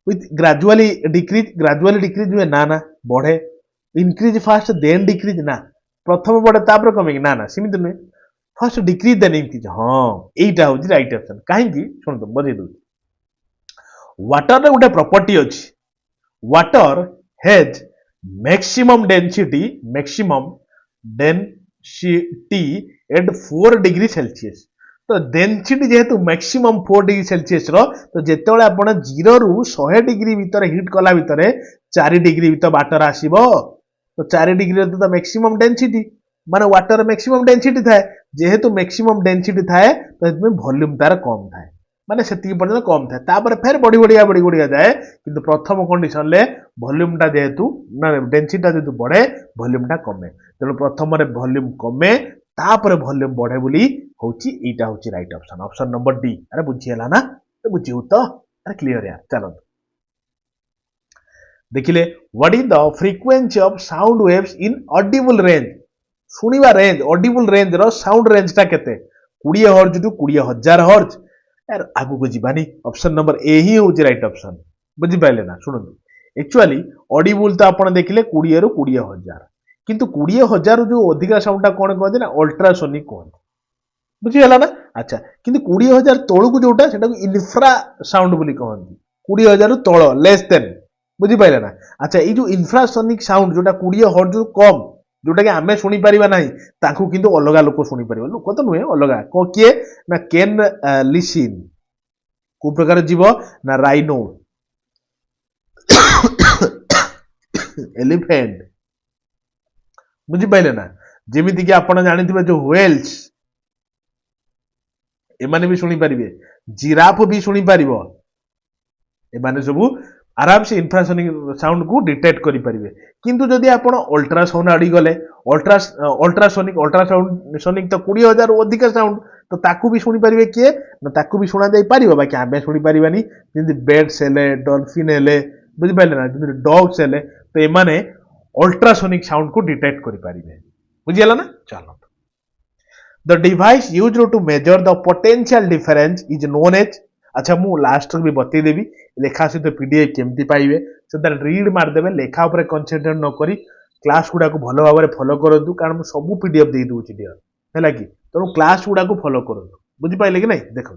विथ ग्रेजुअली डिक्रीज हुए ना बढ़े इंक्रीज फास्ट देन डिक्रीज ना प्रथम बढ़े तापर कमे ना सीमित नुहे फर्स्ट डिक्रीज देन इंक्रीज हां एटा होजी राइट ऑप्शन काहे की सुन तो बजे दउ वाटर रे उडे प्रॉपर्टी अछि water has maximum density at 4 degree celsius तो डेंसिटी जेहेतु मैक्सिमम 4 डिग्री सेल्सियस रो तो जेतेबेले आपण 0 रु 100 डिग्री भीतर हीट कला भीतर 4 डिग्री भीतर वाटर आसीबो तो 4 डिग्री तो मैक्सिमम डेंसिटी माने वाटर मैक्सिमम डेंसिटी थाए जेहेतु मैक्सिमम डेंसिटी थाए तो इसमें वॉल्यूम तार कम थाए माने सेति पर्यंत कम थाए तापर फेर बढ़ी बढ़िया जाए किंतु प्रथम कंडीशन ले वॉल्यूम टा जेहेतु ना डेंसिटी टा जेहेतु बढ़े वॉल्यूम टा कमे तेणु प्रथम रे वॉल्यूम कमे तापर वॉल्यूम बढ़े बोली होची एटा होची right option option number D अरे बुझियला ना तो बुझियो तो अरे क्लियर यार चलो देखिले what is the frequency of sound waves in audible range सुनिबा रेंज ऑडिबल रेंज रो साउंड रेंज टा केते 20 हर्ट्ज टू 20000 हर्ट्ज यार आगु को जीवानी ऑप्शन नंबर ए ही होची राइट ऑप्शन बुझि पाइले ना सुनंतु एक्चुअली ऑडिबल तो आपण देखिले 20 रो 20000 किंतु 20000 जो अधिका साउंड टा कोन कहते ना अल्ट्रासोनिक कहते बुझिगला ना अच्छा किंतु 20000 तळु को जोटा सेटा को इन्फ्रा साउंड बोली कहନ୍ତି 20000 तळ लेस देन बुझि पाइले ना अच्छा ए जो इन्फ्रासोनिक साउंड जोटा 20 हर्ट्ज जो कम जोटा कि आमे सुनी परिबा नाही ताकू किंतु अलगा लोक सुनी परिबा लोक तो नुहे अलगा को किए ना केन लिसिन को प्रकार जीव ना राइनो एलिफेंट बुझि पाइले ना जेमिति कि आपण जानिथिबे जो व्हेल्स एमाने भी सुनी परिबे जिराफ भी सुनी परिबो एमाने सब आराम से इन्फ्रासोनिक साउंड को डिटेक्ट करि परिबे किंतु जदि आपण अल्ट्रासाउंड आडी गले अल्ट्रासाउंड सोनिक तो 20000 अधिक साउंड तो ताकू भी सुनी परिबे किए ना ताकू भी सुना जाई परिबो बाकी आबे सुनी परिबानी जेंति बेड्स हेले डॉल्फिन हेले बुझि पाइले ना जेंति डॉग्स हेले तो एमाने अल्ट्रासोनिक साउंड को डिटेक्ट करि परिबे बुझियला ना चलो the device used to measure the potential difference is known as अच्छा मु लास्ट भी बतई देबी लेखा सहित पीडीएफ केमती पाइबे सो दैट रीड मार देबे लेखा ऊपर कंसंट्रेट न करी क्लास गुडा को भलो भाबरे फॉलो करंतु कारण मु सब पीडीएफ दे दूची डियर हैला कि तनो क्लास गुडा को फॉलो करंतु बुझि पाइले कि नहीं देखो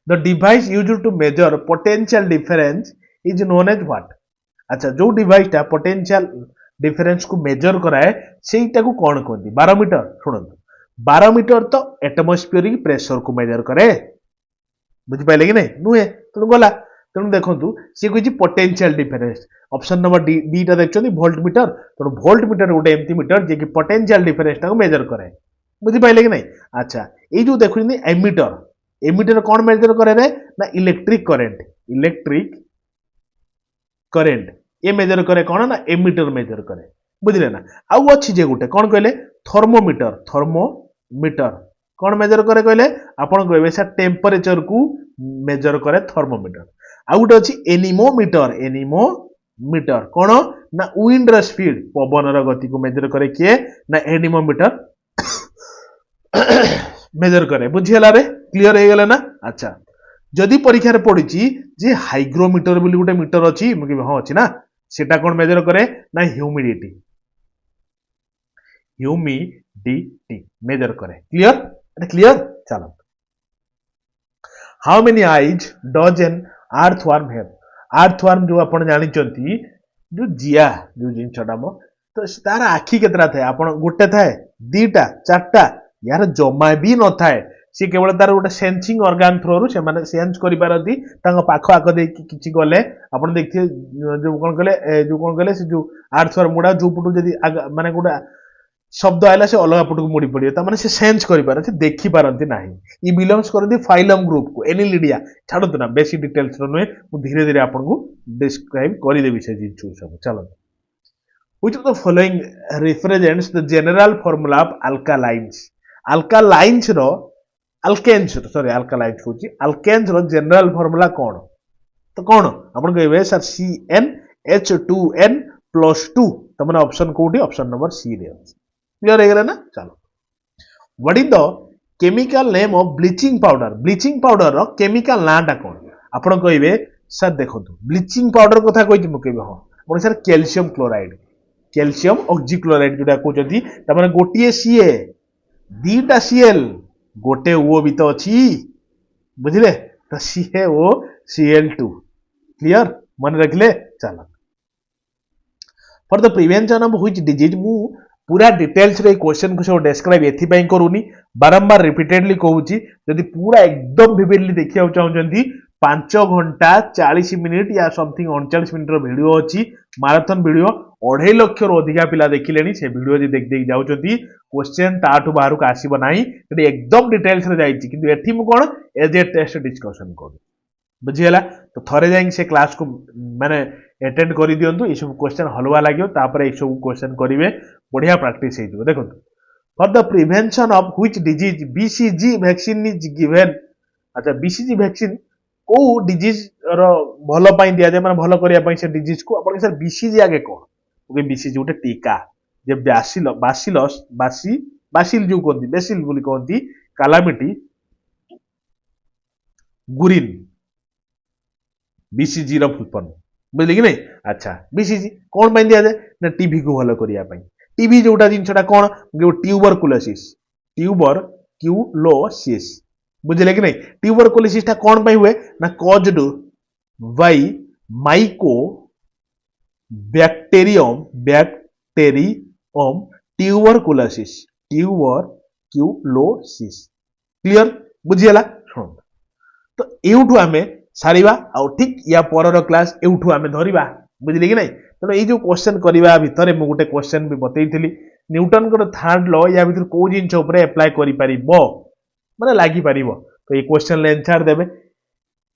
the device used to measure potential difference is known as what अच्छा जो डिवाइस टा पोटेंशियल डिफरेंस को मेजर कराए सेटा को कौन कहती बारोमीटर सुनंतु बारोमीटर तो एटमॉस्फेरिक प्रेशर को मेजर करे बुझि पाइले कि नहीं नुहे तेणु गला तेणु देखंतु सी कहि potential difference option number D टा देखछनी वोल्ट मीटर तेणु वोल्ट मीटर गोटे एमती मीटर जे कि पोटेंशियल डिफरेंस टा को मेजर करे बुझि पाइले कि नहीं अच्छा ए जो देखुनी एमीटर एमीटर कौन मेजर करे रे ना इलेक्ट्रिक करेंट ये मेजर करे कौन ना एमीटर मेजर करे बुझले ना आउ अच्छी जे गोटे कौन कहले थर्मोमीटर कौन मेजर करे कहले आपण कहबे से टेम्परेचर को मेजर करे थर्मोमीटर आउ गोटे अछि एनीमोमीटर कौन ना विंड र स्पीड पवन र गति को मेजर करे किए ना एनीमोमीटर मेजर करे बुझियला रे क्लियर हे गेला ना अच्छा जदि परीक्षा रे पड़ी जे हाइग्रोमीटर बोली गोटे मीटर अछि म कि हां अछि ना सेटा कौन मेजर करे ना ह्यूमिडिटी मेजर करे क्लियर चलो how many eyes does N earthworm have earthworm जो आपण जानि चंती जो जिया जो जिनछटा मो तो तार आखी केतरा थाए आपण गोटे थाए दीटा चारटा यार जमा भी न थाए सी केवल तार गोटे सेंसिंग ऑर्गन थ्रू से माने सेंस करि पारती तांग पाखो आको दे किछि गले आपण देखिए जो कोन कहले से जो अर्थवर्म गुडा जो पुटु जदी माने गोटा शब्द आइला से अलग पटक मुड़ी पड़े माने से सेंस करि पारे से देखि पारंती नाही ई बिलोंग्स करती फाइलम ग्रुप को एनिलिडिया छाडतो ना बेसी डिटेल्स रो नुए मु धीरे धीरे आपन को डिस्क्राइब करि देबी से जिंचु सब चलो which of the following represents the general formula of alkalines रो अल्केन्स रो जनरल फार्मूला कोन तो कोन आपन कहबे सर CnH2n+2 तमने ऑप्शन कोडी ऑप्शन नंबर सी रे क्लियर हो गला ना चलो what is the chemical name of bleaching powder रो केमिकल नाटा कोन आपण कहबे सर देखंतु ब्लीचिंग पाउडर कथा कहि म कहबे हां आपण सर कैल्शियम ऑक्सीक्लोराइड जोटा कहउजती तमने गोटिए Ca दीटा Cl गोटे ओ भी तो अछि बुझले तो CaOCl2 क्लियर मन रखले चलो for the prevention of which disease मु पूरा डिटेल्स रे क्वेश्चन को सब डिस्क्राइब एथि पई करूनी बारंबार रिपीटेडली कहूची यदि पूरा एकदम विविडली देखिया चाहउचंती 5 घंटा 40 मिनिट या समथिंग 39 मिनिट रो वीडियो अछि मैराथन वीडियो 2.5 लक्ष अधिका पिला देखिले से वीडियो जी देख देख जाउछंती क्वेश्चन ताठू बाहर को आसीबो नाही एटी एकदम डिटेल्स रे जाईची किंतु एठी मु कोन एज ए टेस्ट डिस्कशन करू बुझिला तो थरे जाई से क्लास को माने अटेंड करि दियंतु ए सब क्वेश्चन हलवा लागियो तापर ए सब क्वेश्चन करिवे बढ़िया प्रैक्टिस हे दियो देखो for the prevention of which disease BCG vaccine is given अच्छा बीसीजी वैक्सीन को डिजीज रो भलो पाई दिया जाय माने भलो करिया पाई से डिजीज को अपन सर बीसीजी आगे कोन ओके बीसीजी उटे टीका जे बासिलस बासिल जो कोंती बेसिल बोली कोंती कालामिटी गुरिन बीसीजी रो फुल फॉर्म बुझले कि नहीं अच्छा बीसीजी कौन पाई दिया जाए ना टीबी को भलो करिया पाई टीबी जोटा जिनसटा कौन ट्यूबरकुलोसिस ट्यूबरक्यूलोसिस बुझले कि नहीं ट्यूबरकुलोसिस ता कौन पाई हुए ना caused by mycobacterium tuberculosis clear बुझियला सुन तो एउठू आमे सारिबा आ ठीक या परर क्लास एउठू आमे धरिबा बुझिले कि नहीं तो ये जो क्वेश्चन करबा भितरे मु गुटे क्वेश्चन भी बतैथिली न्यूटन को थर्ड लॉ या भितर को जिंस ऊपर अप्लाई करि परिबो माने लागि परिबो तो ये क्वेश्चन ले आंसर देबे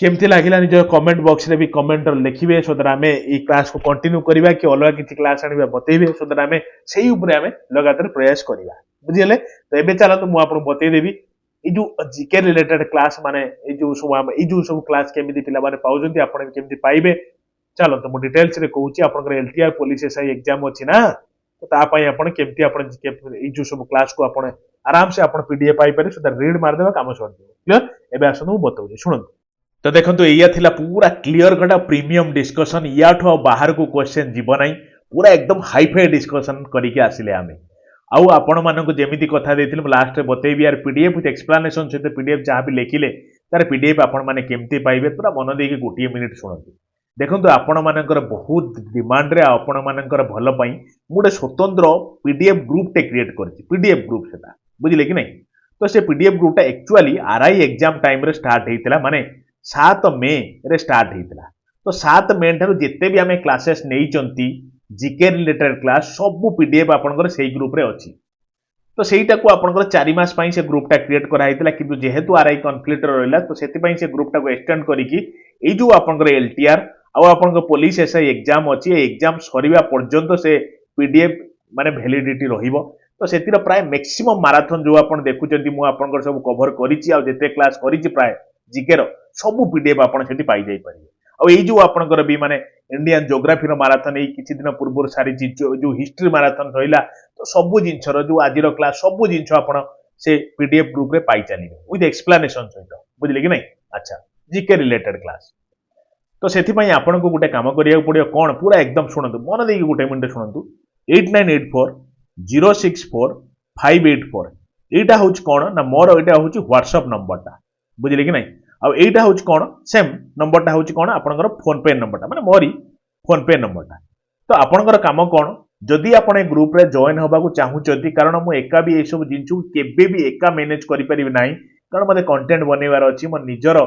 केमती लागिला निज कमेंट बॉक्स रे भी कमेंट लिखिबे सो दैट आमे ई क्लास को कंटिन्यू करबा कि अलग किछि क्लास आनिबा बतैबे सो दैट आमे सेही ऊपर आमे लगातार प्रयास करबा बुझिले तो एबे चला तो मु आपन बतै देबी ए जो जीके रिलेटेड क्लास माने ए जो सब क्लास केमिति पिला माने पाउजंती आपण केमिति पाइबे चलो तो मु डिटेल्स रे कहूची आपन एलटीआर पुलिस एसआई एग्जाम अछि ना तो ता पई आपण केमिति आपण ए जो सब क्लास को आपण आराम से आपण पीडीएफ पाई पारे सो रीड मार देबा काम सर क्लियर एबे आसनु बताउजी सुनंतु तो देखंतु एया थिला पूरा क्लियर कटा प्रीमियम डिस्कशन याठो बाहर को क्वेश्चन जीव नाही पूरा एकदम हाईफाई डिस्कशन करिके आसिले आमे आउ आपण मानक जेमिति कथा देथिल लास्ट रे बतेबी यार पीडीएफ विथ एक्सप्लेनेशन सहित पीडीएफ जहाँ भी लिखिले तार पीडीएफ आपण माने केमती पाइबे पूरा मन देके गोटिए मिनिट सुनंतु देखंतु आपण मानकर बहुत डिमांड रे आपण मानकर भल पई मुडे स्वतंत्र पीडीएफ ग्रुप टे क्रिएट करछि पीडीएफ ग्रुप सेटा बुझिले कि नहीं तो से पीडीएफ ग्रुप टा एक्चुअली आरआई एग्जाम टाइम रे स्टार्ट हेतिला माने 7 मे रे स्टार्ट हेतिला तो 7 मे ठारू जेते भी हमें क्लासेस नेई चंती जीके रिलेटेड क्लास सब पीडीएफ आपनकर सेही ग्रुप रे अछि तो सेहीटा को आपनकर 4 मास पई से ग्रुप टा क्रिएट करा हेतिला किंतु जेहेतु आरआई कॉन्फ्लिक्ट रहला तो सेति पई से ग्रुप टा को एक्सटेंड करिकि ए जो आपनकर एलटीआर आ आपनकर पुलिस एसआई एग्जाम अछि एग्जाम सरीबा पर्यंत से पीडीएफ माने वैलिडिटी रहिबो तो सेतिर प्राय मैक्सिमम मैराथन जो आपन देखुचंती मु आपनकर सब कवर करिछि आ जेते क्लास करिछि प्राय जीके रो सब पीडीएफ आपन सेति पाई जाई परिबे आ ए जो आपनकर भी माने इंडियन ज्योग्राफी रो मैराथन ए किछि दिन पूर्व सारी जो हिस्ट्री मैराथन रहिला तो सब जिंस रो जो आजिरो क्लास सब जिंस आपन से पीडीएफ ग्रुप रे पाई चलिबे विथ एक्सप्लेनेशन सहित बुझिले कि नहीं अच्छा जीके रिलेटेड क्लास तो सेति पई आपन को गुटे काम करिया पड़ियो कोन पूरा एकदम सुनंतु मन देकी गुटे मिनिट सुनंतु 8984064584 एटा होच कोन ना मोर एटा होच व्हाट्सएप नंबर टा बुझिले कि नहीं आ एटा होच कोन सेम नंबर टा होच कोन आपनकर फोन पे नंबर टा माने मोरी फोन पे नंबर टा तो आपनकर काम कोन जदि आपण ए ग्रुप रे जॉइन होबा को चाहूचंती कारण मु एका भी ए सब जिंचु केबे भी एका मैनेज करि परिबि नाही कारण मते कंटेंट बनेबार अछि म निजरो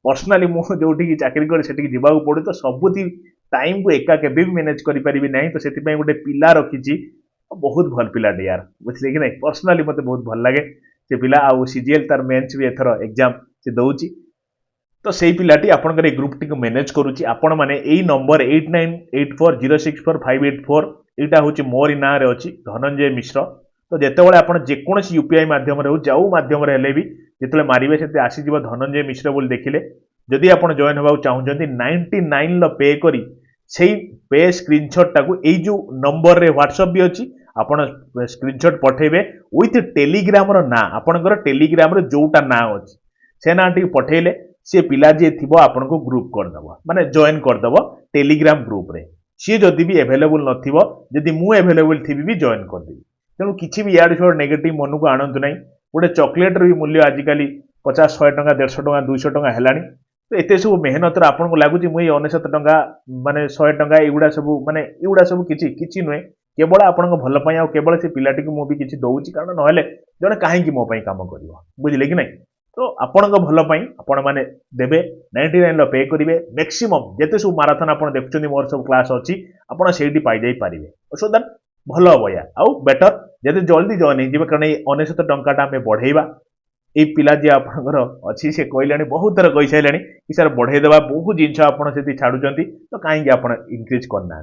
पर्सनली मु जोठी की चाकरी कर सेठी जिबा को पड़े तो सबुती टाइम को एका केबे भी मैनेज करि परिबि नाही तो सेति पई गुटे पिला रखिची बहुत भल पिला डे यार बुझले कि नहीं पर्सनली मते बहुत भल लागे से पिला आ सीजीएल तार मेंस भी एथरो एग्जाम से दउची तो सेही पिलाटी आपनकर ए ग्रुप टी को मैनेज करूची आपण माने एई नंबर 8984064584 एटा होची मोर ना रे अछि धनंजय मिश्र तो जेते बेले आपण जे कोनसी यूपीआई माध्यम रे हो जाऊ माध्यम रे हेले भी जेतले मारिबे सेते आसी जिवो धनंजय मिश्र बोल देखिले जदि आपण जॉइन होबा चाहूचंती 99 ल पे करी सेही पे स्क्रीनशॉट टाको एई जो नंबर रे व्हाट्सएप भी अछि आपण स्क्रीनशॉट पठेबे विथ टेलीग्राम रो ना आपनकर टेलीग्राम रे जोटा ना अछि से ना टी पठेले से पिला जे थिबो आपन को ग्रुप कर दबो माने जॉइन कर दबो टेलीग्राम ग्रुप रे सी जदि भी अवेलेबल नथिबो जदि मु अवेलेबल थिबी भी जॉइन कर देबी तेणु किछि भी याड छोड़ नेगेटिव मन को आनंद नाही गोटे चॉकलेट रो भी मूल्य आजिकाली 50 100 टका 150 टका 200 टका हेलानी तो एते सब मेहनत रे आपन को लागुची मुई 99 टका माने 100 टका एगुडा सब किछि नय केवल आपन को भल पई आ केवल से पिलाटी को मु भी किछि दउची कारण नहले जने काहे कि मो पई काम करिवो बुझिले कि नहीं तो आपणक भल पाई आपण माने देबे 99 लो पे करिवे मैक्सिमम जेते सब माराथन आपण देखुचनी मोर सब क्लास अछि आपण सेठी पाई जाई पारिवे सो दैट भल हबो या आउ बेटर जेते जल्दी जॉइन हे जिवे कारण 99 टंकाटा हमें बढ़ेइबा ए पिला जे आपणकर अछि से कहलेनी बहुत थर कहि साइलेनी कि सर बढ़े देबा बहुत जिंस आपण सेठी छाडुचंती तो काहे कि आपण इंक्रीज करना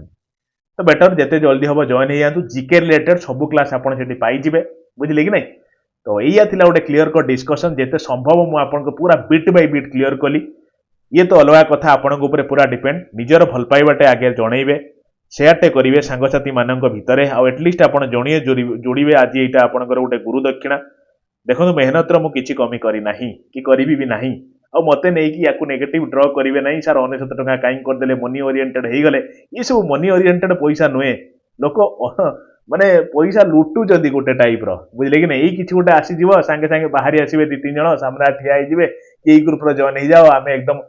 तो बेटर जेते जल्दी हबो जॉइन हे जातु जीके रिलेटेड सब क्लास आपण सेठी पाई जिवे बुझिले कि नहीं तो एया थिला गोटे क्लियर कट डिस्कशन जेते संभव मु आपनको पूरा बिट बाय बिट क्लियर कली ये तो अलगा कथा आपनको ऊपर पूरा डिपेंड निजर भल पाइबाटे आगे जणैबे शेयरटे करिवे सांगसाथी मानक भितरे आ एटलिस्ट आपण जणिए जोड़िबे आज एटा आपनकर गोटे गुरु दक्षिणा देखो मेहनत रो मु किछि कमी करी नाही कि करिबी भी नाही आ मते नै कि याकू नेगेटिव ड्रॉ करिवे नाही सर 99 टका काई कर देले मनी ओरिएंटेड हे गले ये सब मनी ओरिएंटेड पैसा नुए लोक माने पैसा लुटु जदी गोटे टाइप रो बुझले कि नै एई किछि गोटे आसी जीवो संगे संगे बाहरी आसीबे दि तीन जण सामने ठिया हे जिवे एई ग्रुप रो जॉइन हे जाओ आमे एकदम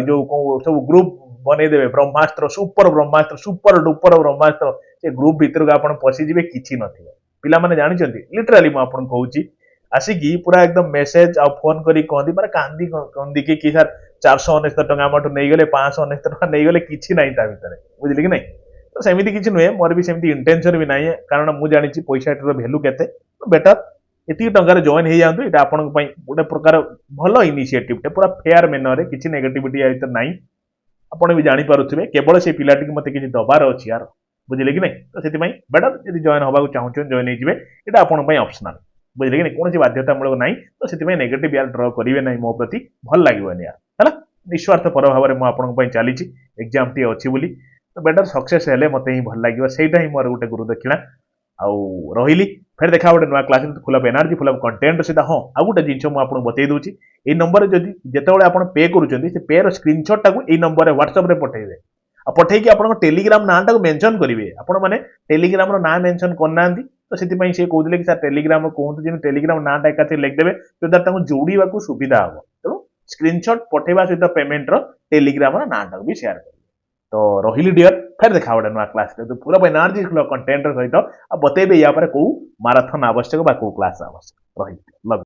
जो सब ग्रुप बनै देबे ब्रह्मास्त्र सुपर डुपर ब्रह्मास्त्र से ग्रुप भीतर को आपण पसी जिवे किछि नथिबो पिला माने जानि चंती लिटरली म आपण कहूची आसिकी पूरा एकदम मेसेज आ फोन करी कहंदी माने कांदी कंदी कि सर 469 टका मटु नै गले 569 टका नै गले किछि नै ता भितरे बुझले कि नै तो सेमिति किछि नुए मोर भी सेमिति इंटेंशन भी नाही कारण मु जानि छि पैसा टर वैल्यू केते तो बेटर एति टंकार जॉइन हे जांतु एटा आपन पई गोटे प्रकार भलो इनिशिएटिव टे पूरा फेयर मैनर रे किछि नेगेटिविटी आइ त नाही आपण भी जानि पारुथिबे केवल से पिलाटी के मते किछि दबार अछि यार बुझले कि नै तो सेति पई बेटर यदि जॉइन होबा को चाहू जॉइन हे जिवे एटा आपण पई ऑप्शनल बुझले कि नै कोनसी बाध्यतामूलक नाही तो सेति पई नेगेटिव यार ड्रॉ करिवे नाही मो प्रति भल लागिवनी यार हला निस्वार्थ पर भाव रे मो आपण पई चाली छि एग्जाम टी अछि बोली तो बेटर सक्सेस हेले मते ही भल लागिव सेटा ही मोर गोटे गुरु दक्षिणा आउ रहिली फिर देखा गोटे नुआ class full of energy full of content सहित हाँ आ गोटे जिनस मुझे बतई दूसरी ये नंबर जदि जितेबाला आप पे करुँच से पे स्क्रीनशॉट टाक नंबर व्हाट्सएप रे पठेबे आ पठेकी आप टेलीग्राम ना टाक मेंशन करेंगे आपण मैंने टेलीग्राम ना मेंशन करना तो से कहते कि सर टेलीग्राम कहते टेलीग्राम ना एकाथी लिखिदेवे जो द्वारा जोड़ा सुविधा हम तेणु स्क्रीनशॉट पठेवा सहित पेमेंट टेलीग्राम ना टाक भी शेयर कर तो रही डियर फिर देखा गोटे नुआ क्लास तो पूरा एनर्जी कंटेंट सहित बतेबे या कौ माराथन आवश्यक बा क्लास आवश्यक रही लव